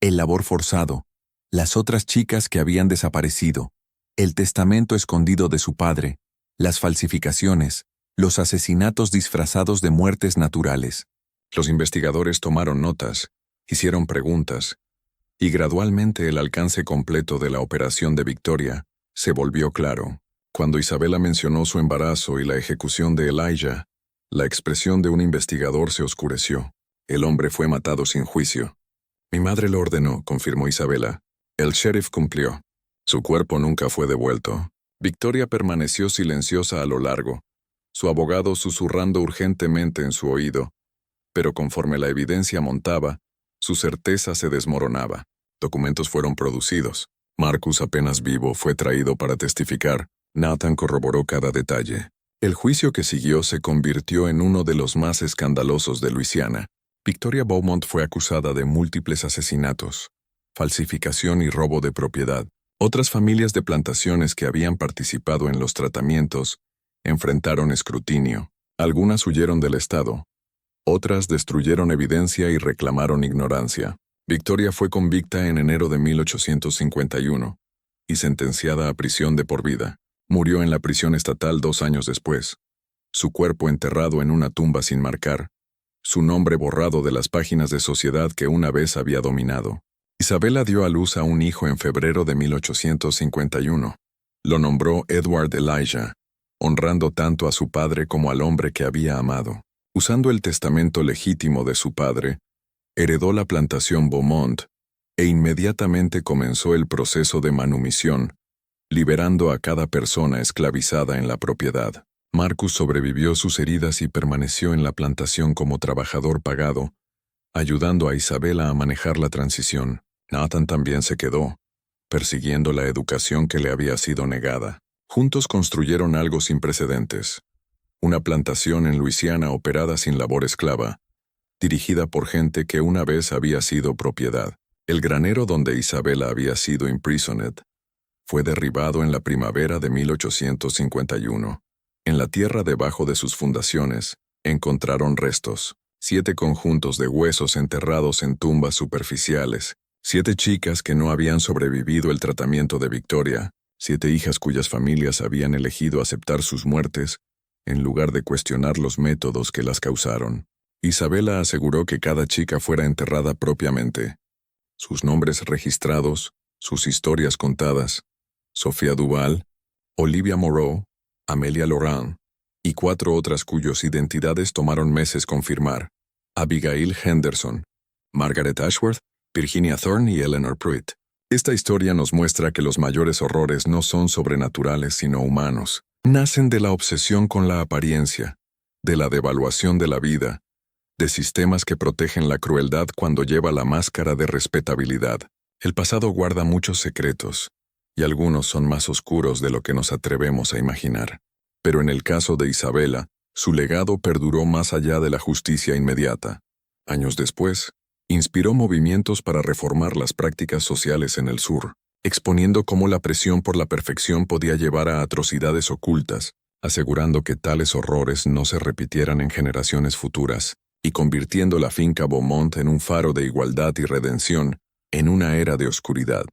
el labor forzado, las otras chicas que habían desaparecido, el testamento escondido de su padre, las falsificaciones, los asesinatos disfrazados de muertes naturales. Los investigadores tomaron notas, hicieron preguntas, y gradualmente el alcance completo de la operación de Victoria se volvió claro. Cuando Isabela mencionó su embarazo y la ejecución de Elijah, la expresión de un investigador se oscureció. El hombre fue matado sin juicio. Mi madre lo ordenó, confirmó Isabela. El sheriff cumplió. Su cuerpo nunca fue devuelto. Victoria permaneció silenciosa a lo largo, su abogado susurrando urgentemente en su oído. Pero conforme la evidencia montaba, su certeza se desmoronaba. Documentos fueron producidos. Marcus, apenas vivo, fue traído para testificar. Nathan corroboró cada detalle. El juicio que siguió se convirtió en uno de los más escandalosos de Luisiana. Victoria Beaumont fue acusada de múltiples asesinatos, falsificación y robo de propiedad. Otras familias de plantaciones que habían participado en los tratamientos enfrentaron escrutinio. Algunas huyeron del estado. Otras destruyeron evidencia y reclamaron ignorancia. Victoria fue convicta en enero de 1851 y sentenciada a prisión de por vida. Murió en la prisión estatal 2 años después, su cuerpo enterrado en una tumba sin marcar, su nombre borrado de las páginas de sociedad que una vez había dominado. Isabela dio a luz a un hijo en febrero de 1851. Lo nombró Edward Elijah, honrando tanto a su padre como al hombre que había amado. Usando el testamento legítimo de su padre, heredó la plantación Beaumont e inmediatamente comenzó el proceso de manumisión, liberando a cada persona esclavizada en la propiedad. Marcus sobrevivió sus heridas y permaneció en la plantación como trabajador pagado, ayudando a Isabela a manejar la transición. Nathan también se quedó, persiguiendo la educación que le había sido negada. Juntos construyeron algo sin precedentes. Una plantación en Luisiana operada sin labor esclava, dirigida por gente que una vez había sido propiedad. El granero donde Isabela había sido imprisoned fue derribado en la primavera de 1851. En la tierra debajo de sus fundaciones, encontraron restos, 7 conjuntos de huesos enterrados en tumbas superficiales, 7 chicas que no habían sobrevivido el tratamiento de Victoria, 7 hijas cuyas familias habían elegido aceptar sus muertes, en lugar de cuestionar los métodos que las causaron. Isabela aseguró que cada chica fuera enterrada propiamente, sus nombres registrados, sus historias contadas. Sofía Duval, Olivia Moreau, Amelia Laurent, y 4 otras cuyas identidades tomaron meses confirmar: Abigail Henderson, Margaret Ashworth, Virginia Thorne y Eleanor Pruitt. Esta historia nos muestra que los mayores horrores no son sobrenaturales sino humanos. Nacen de la obsesión con la apariencia, de la devaluación de la vida, de sistemas que protegen la crueldad cuando lleva la máscara de respetabilidad. El pasado guarda muchos secretos, y algunos son más oscuros de lo que nos atrevemos a imaginar. Pero en el caso de Isabela, su legado perduró más allá de la justicia inmediata. Años después, inspiró movimientos para reformar las prácticas sociales en el sur, exponiendo cómo la presión por la perfección podía llevar a atrocidades ocultas, asegurando que tales horrores no se repitieran en generaciones futuras, y convirtiendo la finca Beaumont en un faro de igualdad y redención en una era de oscuridad.